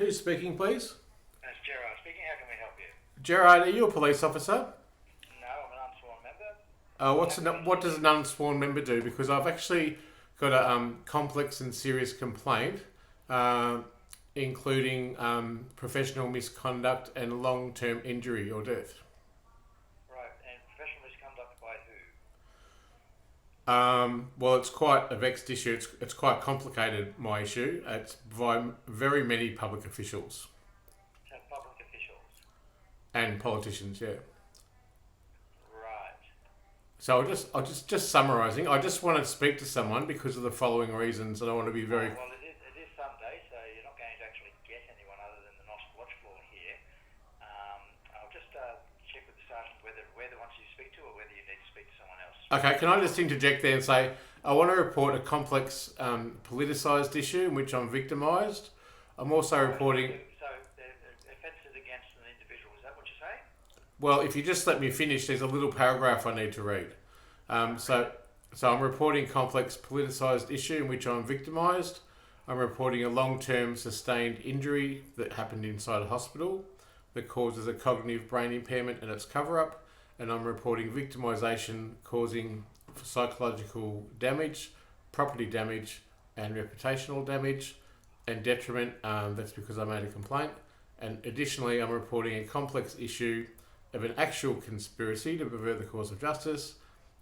Who's speaking, please? That's Gerard speaking. How can we help you? Gerard, are you a police officer? No, I'm an unsworn member. What does an unsworn member do? Because I've actually got a complex and serious complaint, including professional misconduct and long-term injury or death. Right, and professional misconduct by who? Well, it's quite a vexed issue. It's quite complicated, my issue. It's by very many public officials. So public officials. And politicians, yeah. Right. So I'll just summarising. I just want to speak to someone because of the following reasons, and I want to be very... Well, it is Sunday, so you're not going to actually get anyone other than the NOS watch floor here. I'll just check with the sergeant whether wants you to speak to or whether you need to speak to someone else. Okay, can I just interject there and say I want to report a complex politicised issue in which I'm victimised. I'm also reporting... So the offences against an individual, is that what you're saying? Well, if you just let me finish, there's a little paragraph I need to read. So I'm reporting complex politicised issue in which I'm victimised. I'm reporting a long-term sustained injury that happened inside a hospital that causes a cognitive brain impairment and its cover-up. And I'm reporting victimisation causing psychological damage, property damage, and reputational damage, and detriment. That's because I made a complaint. And additionally, I'm reporting a complex issue of an actual conspiracy to pervert the course of justice.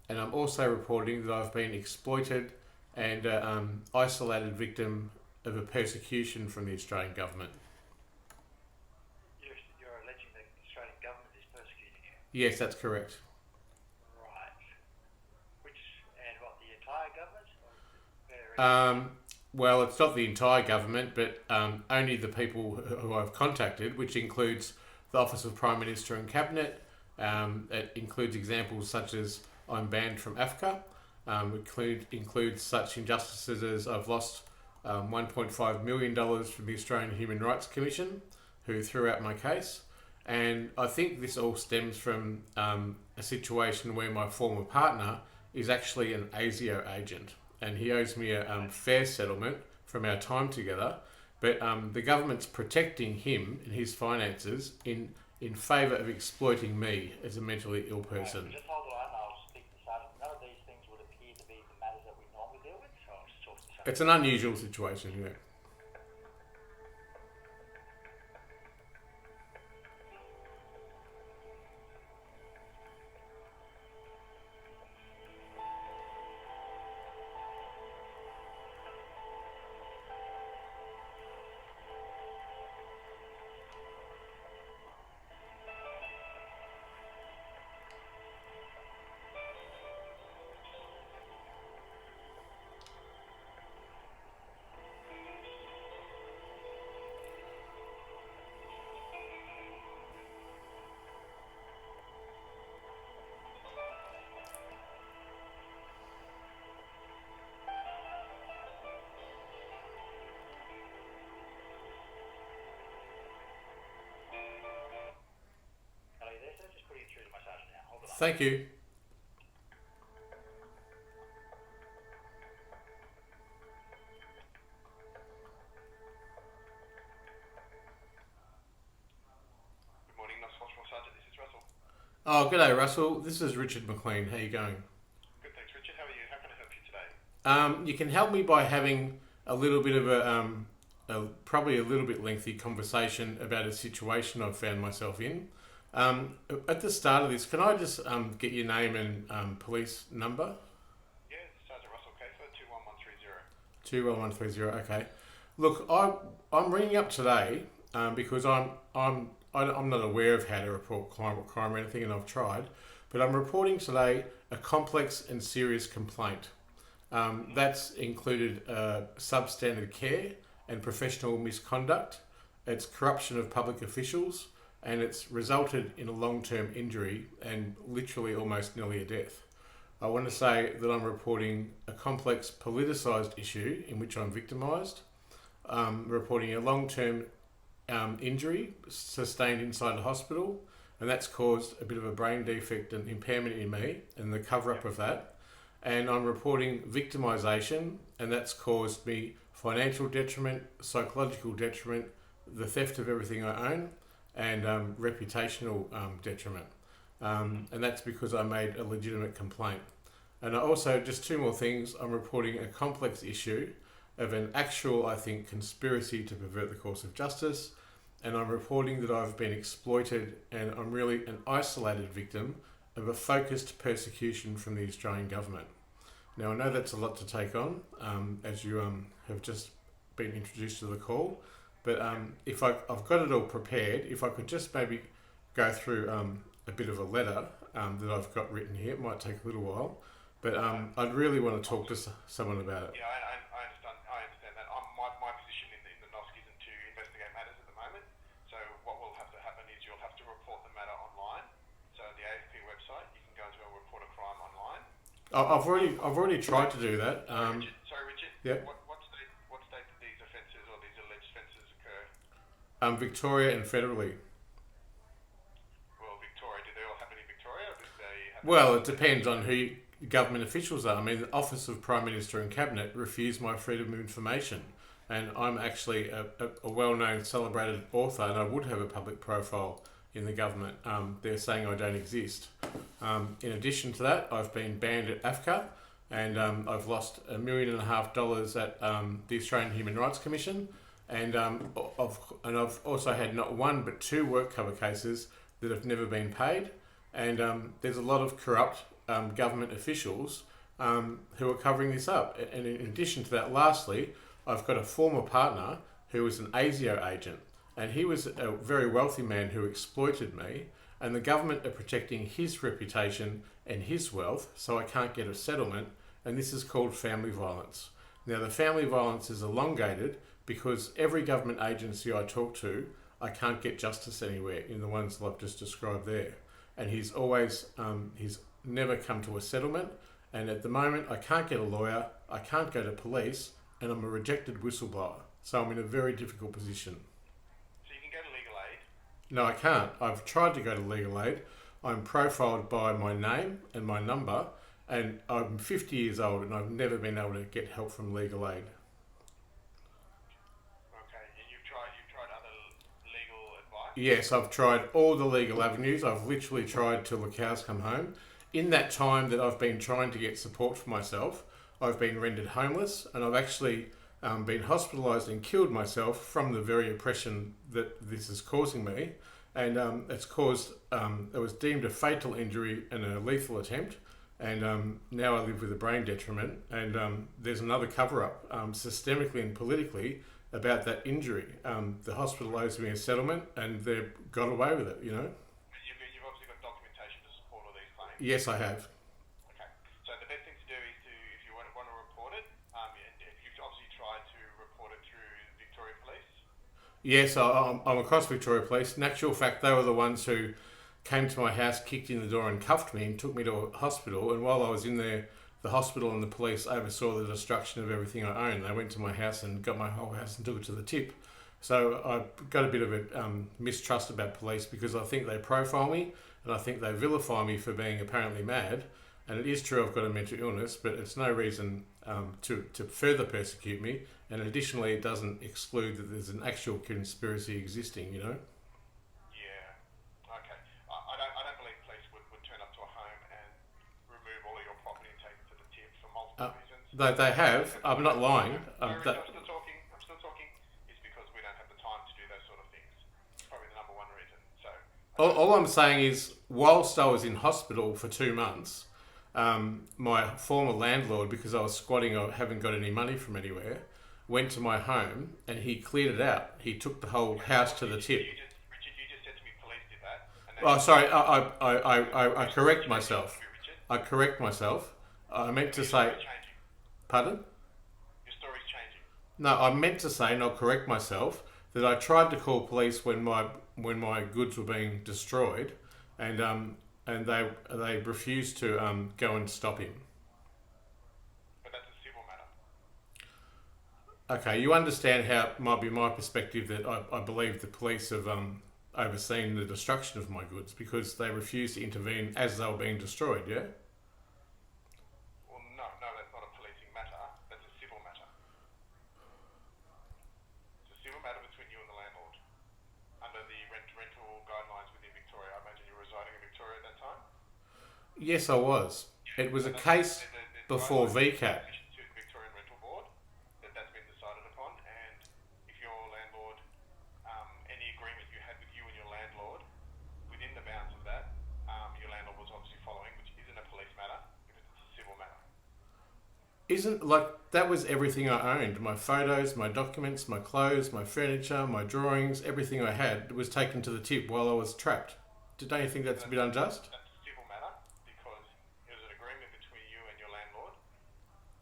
And I'm also reporting that I've been exploited and isolated victim of a persecution from the Australian government. You're alleging the Australian government is persecuting you? Yes, that's correct. Right. And what, the entire government? Well, it's not the entire government, but only the people who I've contacted, which includes the Office of Prime Minister and Cabinet. It includes examples such as I'm banned from AFCA. Includes such injustices as I've lost $1.5 million from the Australian Human Rights Commission, who threw out my case. And I think this all stems from a situation where my former partner is actually an ASIO agent, and he owes me a fair settlement from our time together. But the government's protecting him and his finances in favour of exploiting me as a mentally ill person. Right, just hold the line, I'll speak to the sergeant. None of these things would appear to be the matters that we normally deal with, so I'll just talk to the sergeant. It's an unusual situation, yeah. Hello there, sir. Just putting you through to my sergeant now. Hold the line. Thank you. Good morning, North Watchful Sergeant. This is Russell. Oh, g'day, Russell. This is Richard Mclean. How you going? Good, thanks, Richard. How are you? How can I help you today? You can help me by having a little bit of probably a little bit lengthy conversation about a situation I've found myself in. At the start of this, can I just get your name and police number? Yeah, Sergeant Russell Cafer, 21130. 21130. Okay. Look, I'm ringing up today because I'm not aware of how to report crime or anything, and I've tried, but I'm reporting today a complex and serious complaint. That's included substandard care and professional misconduct. It's corruption of public officials, and it's resulted in a long-term injury and literally almost nearly a death. I want to say that I'm reporting a complex politicised issue in which I'm victimised, reporting a long-term injury sustained inside a hospital, and that's caused a bit of a brain defect and impairment in me and the cover-up of that. And I'm reporting victimisation, and that's caused me financial detriment, psychological detriment, the theft of everything I own, and reputational detriment. And that's because I made a legitimate complaint. And I also, just two more things, I'm reporting a complex issue of an actual, I think, conspiracy to pervert the course of justice, and I'm reporting that I've been exploited and I'm really an isolated victim of a focused persecution from the Australian government. Now, I know that's a lot to take on, as you have just been introduced to the call, but if I've got it all prepared, if I could just maybe go through a bit of a letter that I've got written here. It might take a little while, but I'd really want to talk to someone about it. Yeah, I understand that. My position in the NOSC isn't to investigate matters at the moment. So what will have to happen is you'll have to report the matter online. So the AFCA website, you can go to a report a crime online. I've already tried to do that. Sorry, Richard. Yeah. What state did these offences or these alleged offences occur? Victoria and federally. Well, Victoria. Do they all happen in Victoria? Or did they happen Well, it depends on who government officials are. I mean, the Office of Prime Minister and Cabinet refused my freedom of information, and I'm actually a well-known, celebrated author, and I would have a public profile in the government. They're saying I don't exist. In addition to that, I've been banned at AFCA, and I've lost $1.5 million at the Australian Human Rights Commission, and I've also had not one but two work cover cases that have never been paid, and there's a lot of corrupt government officials who are covering this up. And in addition to that, lastly, I've got a former partner who was an ASIO agent, and he was a very wealthy man who exploited me, and the government are protecting his reputation and his wealth, so I can't get a settlement, and this is called family violence. Now, the family violence is elongated because every government agency I talk to, I can't get justice anywhere in the ones that I've just described there. And he's never come to a settlement, and at the moment I can't get a lawyer, I can't go to police, and I'm a rejected whistleblower. So I'm in a very difficult position. So you can go to legal aid? No, I can't. I've tried to go to legal aid. I'm profiled by my name and my number, and I'm 50 years old and I've never been able to get help from legal aid. Okay, and you've tried other legal advice? Yes, I've tried all the legal avenues. I've literally tried till the cows come home. In that time that I've been trying to get support for myself, I've been rendered homeless, and I've actually been hospitalised and killed myself from the very oppression that this is causing me. And it's caused, it was deemed a fatal injury and a lethal attempt. And now I live with a brain detriment. And there's another cover-up, systemically and politically, about that injury. The hospital owes me a settlement, and they've got away with it, you know. You've obviously got documentation to support all these claims? Yes, I have. Okay. So the best thing to do is if you want to report it, you've obviously tried to report it through Victoria Police? Yes, I'm across Victoria Police. In actual fact, they were the ones who came to my house, kicked in the door and cuffed me and took me to a hospital. And while I was in there, the hospital and the police oversaw the destruction of everything I own. They went to my house and got my whole house and took it to the tip. So I've got a bit of a mistrust about police because I think they profile me and I think they vilify me for being apparently mad. And it is true I've got a mental illness, but it's no reason to further persecute me. And additionally, it doesn't exclude that there's an actual conspiracy existing, you know? Yeah. Okay. I don't believe police would turn up to a home and remove all of your property and take it to the tip for multiple reasons. They have. I'm not lying. I'm still talking. It's because we don't have the time to do those sort of things. It's probably the number one reason. So. All I'm saying is, whilst I was in hospital for 2 months, my former landlord, because I was squatting or haven't got any money from anywhere, went to my home and he cleared it out. He took the whole house to the tip. Richard, you just said to me police did that. Oh, sorry. I correct myself. I correct myself. I meant to say... Pardon? Your story's changing. No, I meant to say, and I'll correct myself, that I tried to call police when my goods were being destroyed, and they refused to go and stop him. But that's a civil matter. Okay, you understand how it might be my perspective that I believe the police have overseen the destruction of my goods because they refused to intervene as they were being destroyed, yeah? Well, no, that's not a policing matter. That's a civil matter. It's a civil matter between you and the landlord. Yes, I was. It was a case before VCAT. To the Victorian Rental Board that's been decided upon, and if your landlord, any agreement you had with you and your landlord, within the bounds of that, your landlord was obviously following, which isn't a police matter because it's a civil matter. Isn't like that was everything I owned. My photos, my documents, my clothes, my furniture, my drawings, everything I had was taken to the tip while I was trapped. Don't you think that's a bit unjust? That's a civil matter because it was an agreement between you and your landlord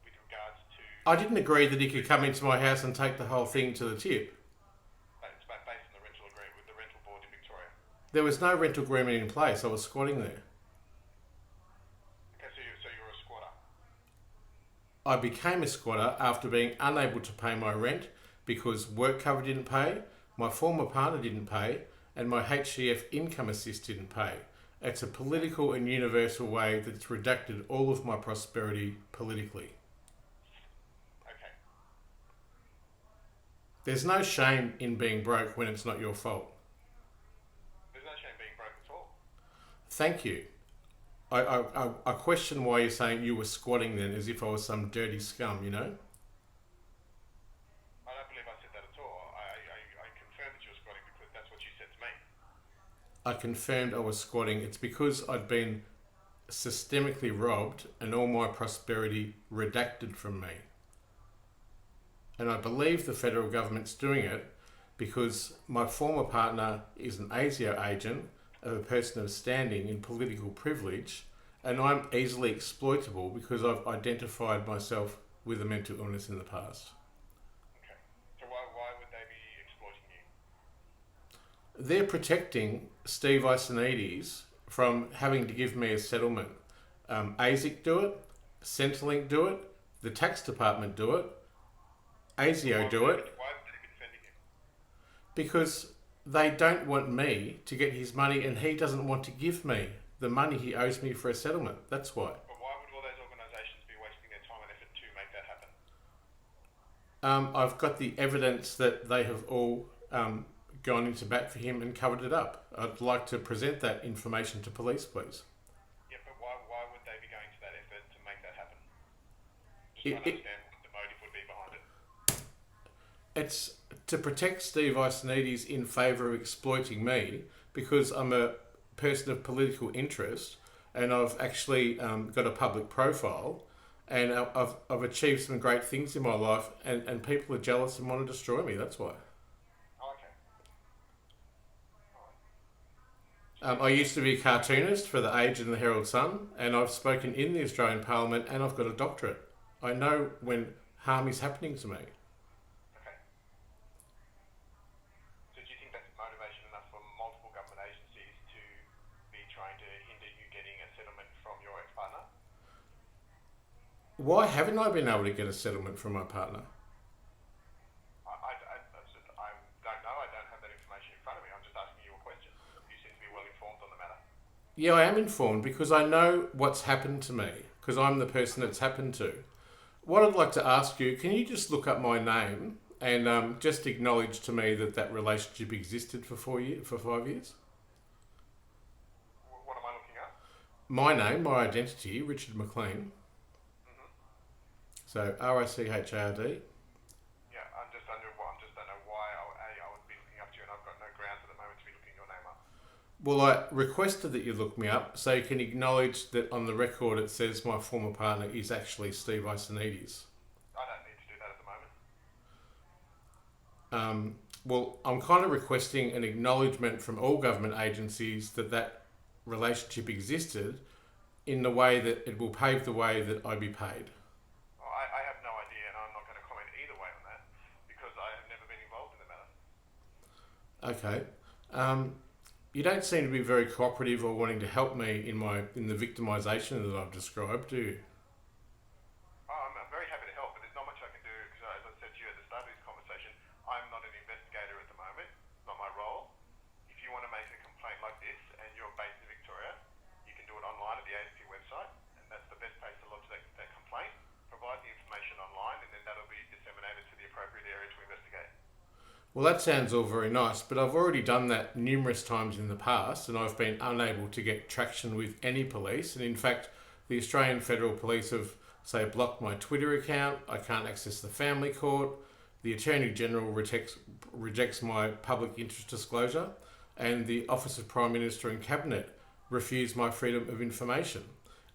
with regards to. I didn't agree that he could come into my house and take the whole thing to the tip. It's based on the rental agreement with the rental board in Victoria. There was no rental agreement in place. I was squatting there. Okay, so you were a squatter. I became a squatter after being unable to pay my rent because work cover didn't pay, my former partner didn't pay, and my HCF income assist didn't pay. It's a political and universal way that's reducted all of my prosperity politically. Okay. There's no shame in being broke when it's not your fault. There's no shame being broke at all. Thank you. I question why you're saying you were squatting then as if I was some dirty scum, you know? I don't believe I said that at all. I confirmed that you were squatting because that's what you said to me. I confirmed I was squatting. It's because I'd been systemically robbed and all my prosperity redacted from me. And I believe the federal government's doing it because my former partner is an ASIO agent of a person of standing in political privilege, and I'm easily exploitable because I've identified myself with a mental illness in the past. Okay. So why would they be exploiting you? They're protecting Steve Iasonidis from having to give me a settlement. ASIC do it, Centrelink do it, the tax department do it, ASIO do it, Why would they be defending you? because they don't want me to get his money and he doesn't want to give me the money he owes me for a settlement. That's why. But why would all those organisations be wasting their time and effort to make that happen? I've got the evidence that they have all gone into bat for him and covered it up. I'd like to present that information to police, please. Yeah, but why would they be going to that effort to make that happen? Just It- trying to understand what the motive would be behind it. It's to protect Steve Iasonidis in favour of exploiting me because I'm a person of political interest and I've actually got a public profile and I've achieved some great things in my life and people are jealous and want to destroy me. That's why. Oh, okay. I used to be a cartoonist for The Age and the Herald Sun, and I've spoken in the Australian Parliament and I've got a doctorate. I know when harm is happening to me. Okay. So do you think that's motivation enough for multiple government agencies to be trying to hinder you getting a settlement from your ex-partner? Why haven't I been able to get a settlement from my partner? I don't know. I don't have that information in front of me. I'm just asking you a question. You seem to be well informed on the matter. Yeah, I am informed because I know what's happened to me because I'm the person it's happened to. What I'd like to ask you, can you just look up my name and just acknowledge to me that that relationship existed for 5 years? What am I looking at? My name, my identity, Richard Mclean. So RICHARD. Yeah, I'm just don't know why I would be looking up to you, and I've got no grounds at the moment to be looking your name up. Well, I requested that you look me up so you can acknowledge that on the record it says my former partner is actually Steve Iasonidis. I don't need to do that at the moment. Well, I'm kind of requesting an acknowledgement from all government agencies that that relationship existed in the way that it will pave the way that I be paid. I have no idea, and I'm not going to comment either way on that because I have never been involved in the matter. Okay. You don't seem to be very cooperative or wanting to help me in the victimisation that I've described, do you? I'm very happy to help, but there's not much I can do because, as I said to you at the start of this conversation, I'm not an investigator at the moment. It's not my role. If you want to make a complaint like this and you're based in Victoria, you can do it online at the AFCA website, and that's the best place to lodge that complaint. Provide the information online, and then that'll be disseminated to the appropriate area to investigate. Well, that sounds all very nice, but I've already done that numerous times in the past, and I've been unable to get traction with any police. And in fact, the Australian Federal Police have, say, blocked my Twitter account. I can't access the family court. The Attorney General rejects my public interest disclosure, and the Office of Prime Minister and Cabinet refuse my freedom of information.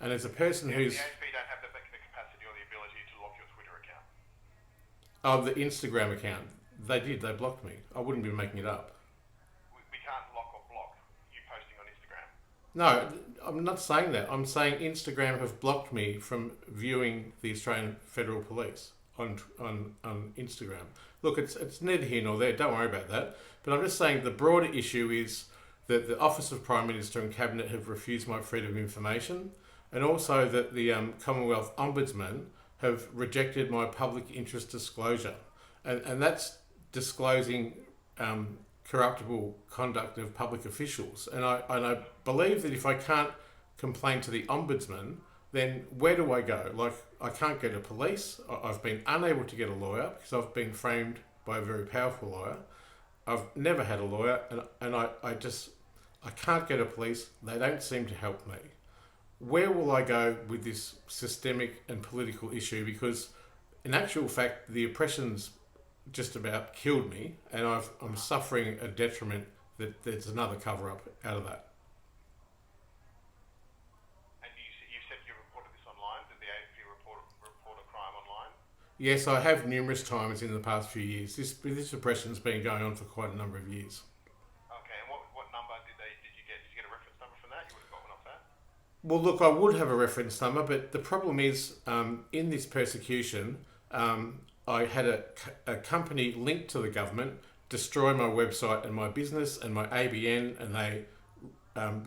And as a person who's... The AFP don't have the capacity or the ability to lock your Twitter account. Oh, the Instagram account. They did. They blocked me. I wouldn't be making it up. We can't lock or block you posting on Instagram. No, I'm not saying that. I'm saying Instagram have blocked me from viewing the Australian Federal Police on Instagram. Look, it's neither here nor there. Don't worry about that. But I'm just saying the broader issue is that the Office of Prime Minister and Cabinet have refused my freedom of information, and also that the Commonwealth Ombudsman have rejected my public interest disclosure. And that's disclosing corruptible conduct of public officials. And I believe that if I can't complain to the Ombudsman, then where do I go? Like, I can't go to police. I've been unable to get a lawyer because I've been framed by a very powerful lawyer. I've never had a lawyer, and I can't go to police. They don't seem to help me. Where will I go with this systemic and political issue? Because in actual fact, the oppression's just about killed me, and I'm suffering a detriment that there's another cover-up out of that. And you said you reported this online? Did the AFP report a crime online? Yes, I have numerous times in the past few years. This oppression's been going on for quite a number of years. Okay, and what number did you get? Did you get a reference number from that? You would have got one off that? Well, look, I would have a reference number, but the problem is, in this persecution, I had a company linked to the government destroy my website and my business and my ABN, and they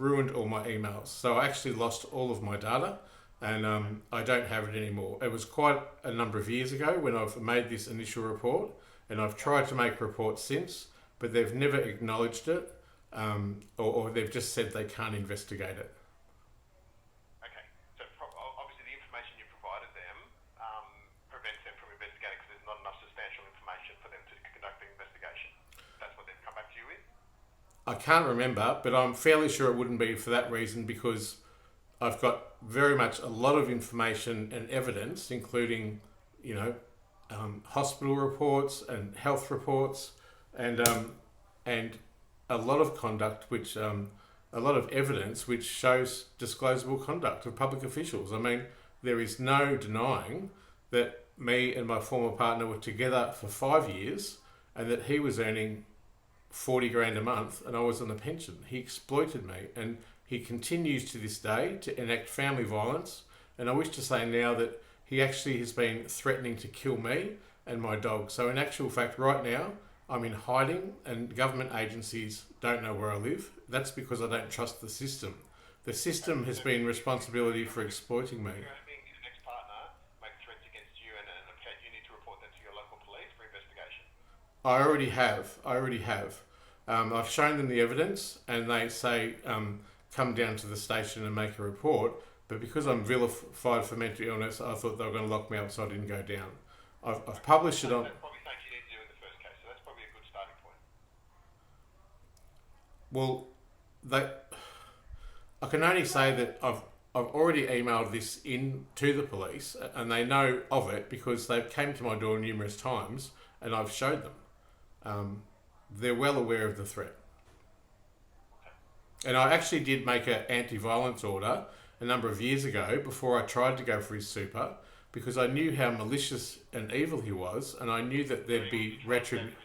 ruined all my emails. So I actually lost all of my data, and I don't have it anymore. It was quite a number of years ago when I've made this initial report, and I've tried to make reports since, but they've never acknowledged it, or they've just said they can't investigate it. Okay, so obviously the information you provided them prevents them from investigating because there's not enough substantial information for them to conduct the investigation. That's what they've come back to you with? I can't remember, but I'm fairly sure it wouldn't be for that reason, because I've got very much a lot of information and evidence, including, hospital reports and health reports, and a lot of conduct, a lot of evidence which shows disclosable conduct of public officials. I mean, there is no denying that me and my former partner were together for 5 years, and that he was earning 40 grand a month and I was on a pension. He exploited me, and he continues to this day to enact family violence. And I wish to say now that he actually has been threatening to kill me and my dog. So in actual fact, right now, I'm in hiding, and government agencies don't know where I live. That's because I don't trust the system. The system has been responsibility for exploiting me. You're having your next partner make threats against you, and you need to report that to your local police for investigation. I already have. I've shown them the evidence, and they say, come down to the station and make a report. But because I'm vilified for mental illness, I thought they were going to lock me up, so I didn't go down. I've published it on... That's probably something you need to do in the first case, so that's probably a good starting point. Well, I can only say that I've already emailed this in to the police, and they know of it because they've came to my door numerous times, and I've showed them. They're well aware of the threat. And I actually did make an anti-violence order a number of years ago before I tried to go for his super, because I knew how malicious and evil he was, and I knew that there'd be retribution.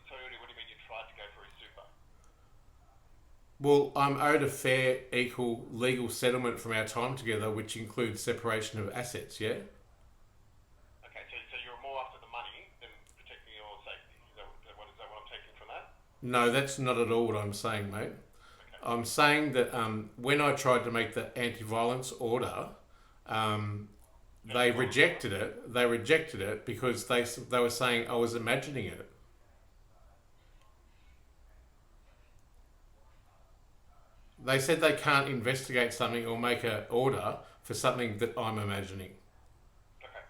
So what do you mean you tried to go for his super? Well, I'm owed a fair, equal, legal settlement from our time together, which includes separation of assets, yeah? Okay, so you're more after the money than protecting your safety. Is that what I'm taking from that? No, that's not at all what I'm saying, mate. Okay. I'm saying that when I tried to make the anti-violence order, they rejected it. They rejected it because they were saying I was imagining it. They said they can't investigate something or make an order for something that I'm imagining. Okay.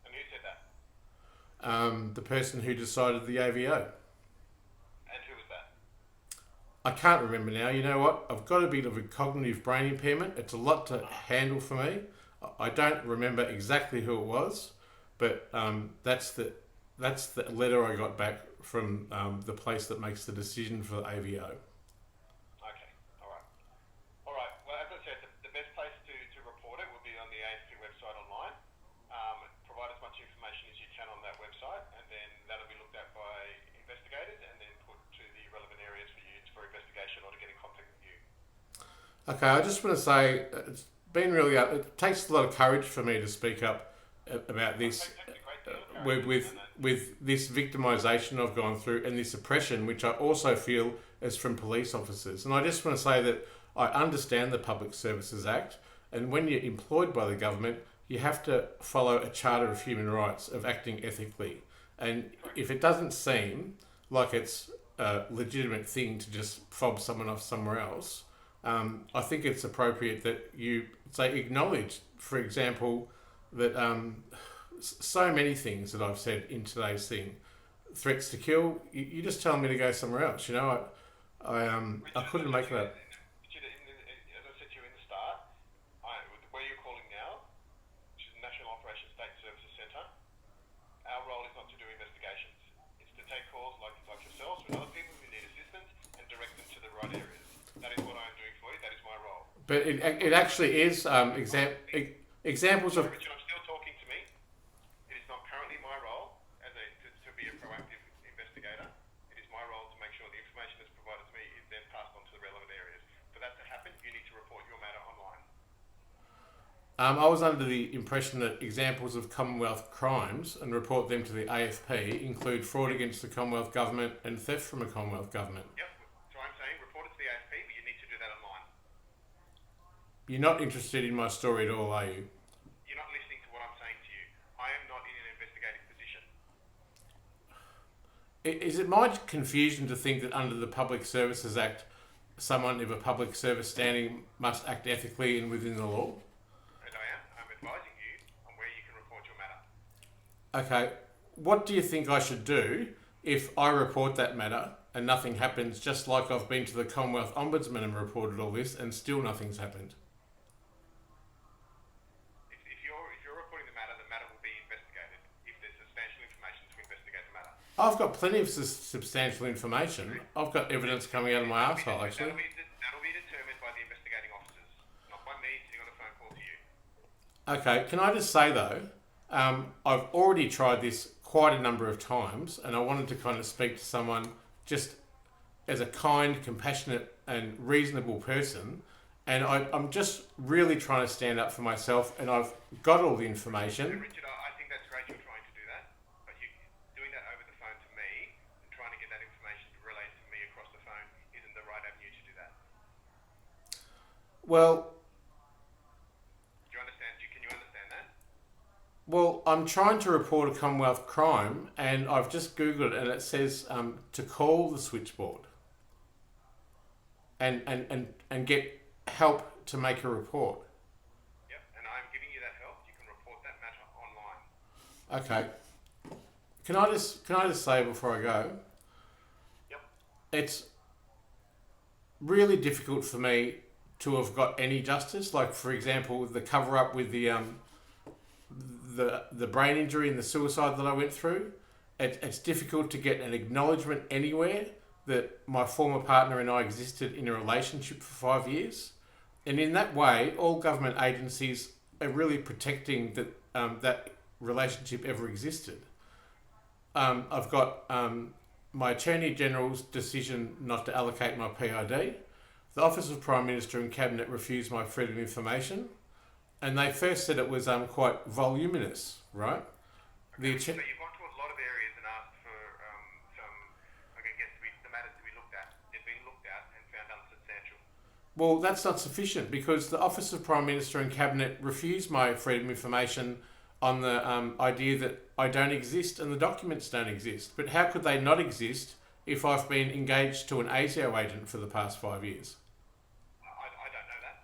And who said that? The person who decided the AVO. I can't remember now. You know what? I've got a bit of a cognitive brain impairment. It's a lot to handle for me. I don't remember exactly who it was, but that's the letter I got back from the place that makes the decision for the AVO. Okay, all right. Well, as I said, the best place to report it will be on the AFC website online. Provide as much information as you can on that website, and then that'll be looked at by investigators and then put to the relevant areas for investigation or to get in contact with you. Okay, I just want to say it's been really. It takes a lot of courage for me to speak up about this. With this victimisation I've gone through and this oppression, which I also feel is from police officers. And I just want to say that I understand the Public Services Act, and when you're employed by the government, you have to follow a Charter of Human Rights of acting ethically. And if it doesn't seem like it's a legitimate thing to just fob someone off somewhere else, I think it's appropriate that you say acknowledge, for example, that so many things that I've said in today's thing, threats to kill, you just tell me to go somewhere else. You know, I couldn't make that. Richard, as I said to you in the start, where you're calling now, which is the National Operations State Services Centre, our role is not to do investigations. It's to take calls like yourselves with other people who need assistance and direct them to the right areas. That is what I'm doing for you. That is my role. But it actually is examples of. Richard, I'm still talking to me. It is not currently my role to be a proactive investigator. It is my role to make sure the information that's provided to me is then passed on to the relevant areas. For that to happen, you need to report your matter online. I was under the impression that examples of Commonwealth crimes and report them to the AFP include fraud against the Commonwealth Government and theft from a Commonwealth Government. Yep. So I'm saying report it to the AFP, but you need to do that online. You're not interested in my story at all, are you? You're not listening to what I'm saying to you. I am not in an investigative position. Is it my confusion to think that under the Public Services Act, someone of a public service standing must act ethically and within the law? And I'm advising you on where you can report your matter. Okay, what do you think I should do if I report that matter and nothing happens, just like I've been to the Commonwealth Ombudsman and reported all this and still nothing's happened? If you're reporting the matter will be investigated if there's substantial information to investigate the matter. I've got plenty of substantial information. I've got evidence coming out of my arsehole, actually. That'll be determined by the investigating officers, not by me sitting on a phone call to you. Okay, can I just say though, I've already tried this quite a number of times, and I wanted to kind of speak to someone just as a kind, compassionate and reasonable person, and I'm just really trying to stand up for myself, and I've got all the information. Richard, I think that's great you're trying to do that, but you doing that over the phone to me and trying to get that information relayed to me across the phone isn't the right avenue to do that. Well, Can you understand that? well, I'm trying to report a Commonwealth crime, and I've just Googled it, and it says to call the switchboard and get help to make a report. Yep, and I'm giving you that help. You can report that matter online. Okay. Can I just say before I go? Yep. It's really difficult for me to have got any justice. Like, for example, the cover up with the brain injury and the suicide that I went through. It's difficult to get an acknowledgement anywhere that my former partner and I existed in a relationship for 5 years. And in that way, all government agencies are really protecting that that relationship ever existed. I've got my Attorney General's decision not to allocate my PAYID. The Office of Prime Minister and Cabinet refused my freedom of information. And they first said it was quite voluminous, right? So you've gone to a lot of areas and asked for the matters to be looked at. They've been looked at and found unsubstantial. Well, that's not sufficient because the Office of Prime Minister and Cabinet refused my freedom of information on the idea that I don't exist and the documents don't exist. But how could they not exist if I've been engaged to an ASIO agent for the past 5 years? I don't know that.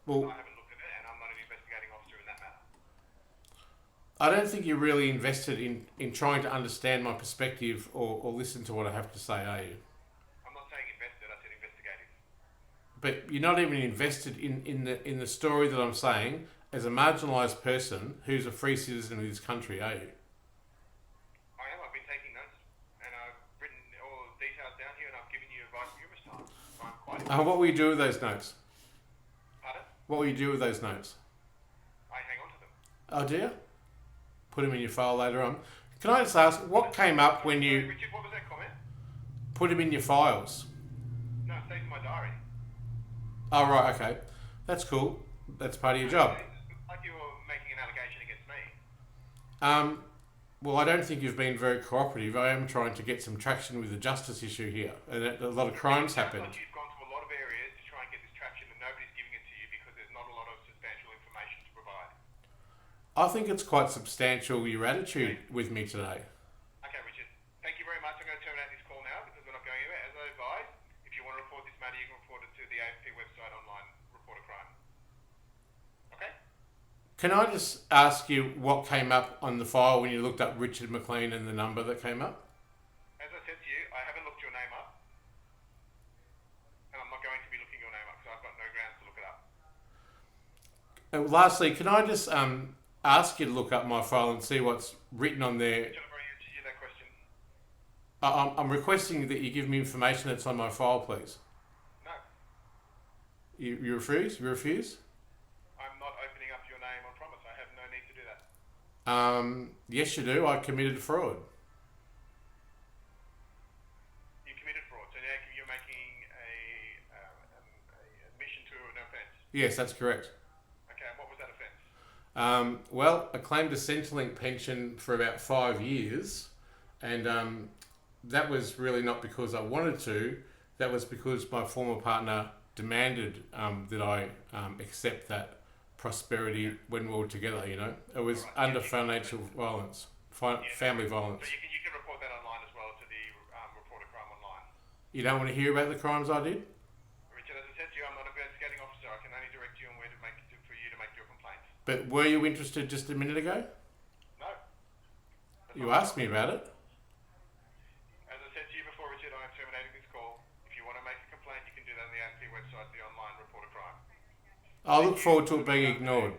Well, I haven't looked at it and I'm not an investigating officer in that matter. I don't think you're really invested in trying to understand my perspective or listen to what I have to say, are you? I'm not saying invested, I said but you're not even invested in the story that I'm saying as a marginalised person who's a free citizen of this country, are you? I am. I've been taking notes, and I've written all the details down here, and I've given you advice numerous times. So I'm quite. What will you do with those notes? Pardon? What will you do with those notes? I hang on to them. Oh, do you? Put them in your file later on. Can I just ask, what came up when you Richard, what was that comment? put them in your files? No, it stays in my diary. Oh, right, okay. That's cool. That's part of your job. It's like you were making an allegation against me. Well, I don't think you've been very cooperative. I am trying to get some traction with the justice issue here, and a lot of crimes happened. Like you've gone to a lot of areas to try and get this traction, and nobody's giving it to you because there's not a lot of substantial information to provide. I think it's quite substantial, your attitude with me today. Okay, Richard. Thank you very much. I'm going to terminate this call now because we're not going anywhere. As I advised, if you want to report this matter, you can report it to the AFP website online, report a crime. Okay? Can I just ask you what came up on the file when you looked up Richard Mclean and the number that came up? As I said to you, I haven't looked your name up, and I'm not going to be looking your name up because I've got no grounds to look it up. Lastly, can I just ask you to look up my file and see what's written on there? I've already answered you that question. I'm requesting that you give me information that's on my file, please. No, You refuse? You refuse? I'm not opening up your name on promise. I have no need to do that. Yes, you do. I committed fraud. You committed fraud, so now you're making a admission to an offence. Yes, that's correct. Okay, and what was that offence? Well, I claimed a Centrelink pension for about 5 years, and that was really not because I wanted to. That was because my former partner demanded that I accept that prosperity when we were together. You know, it was under financial violence, family violence. So you can report that online as well to the report a crime online. You don't want to hear about the crimes I did? Richard, as I said to you, I'm not an investigating officer. I can only direct you on where to for you to make your complaint. But were you interested just a minute ago? No. You asked me about it. As I said to you before, Richard, I am terminating this call. If you want to make a complaint, you can do that on the AFP website, the online report a crime. I look forward to it being ignored.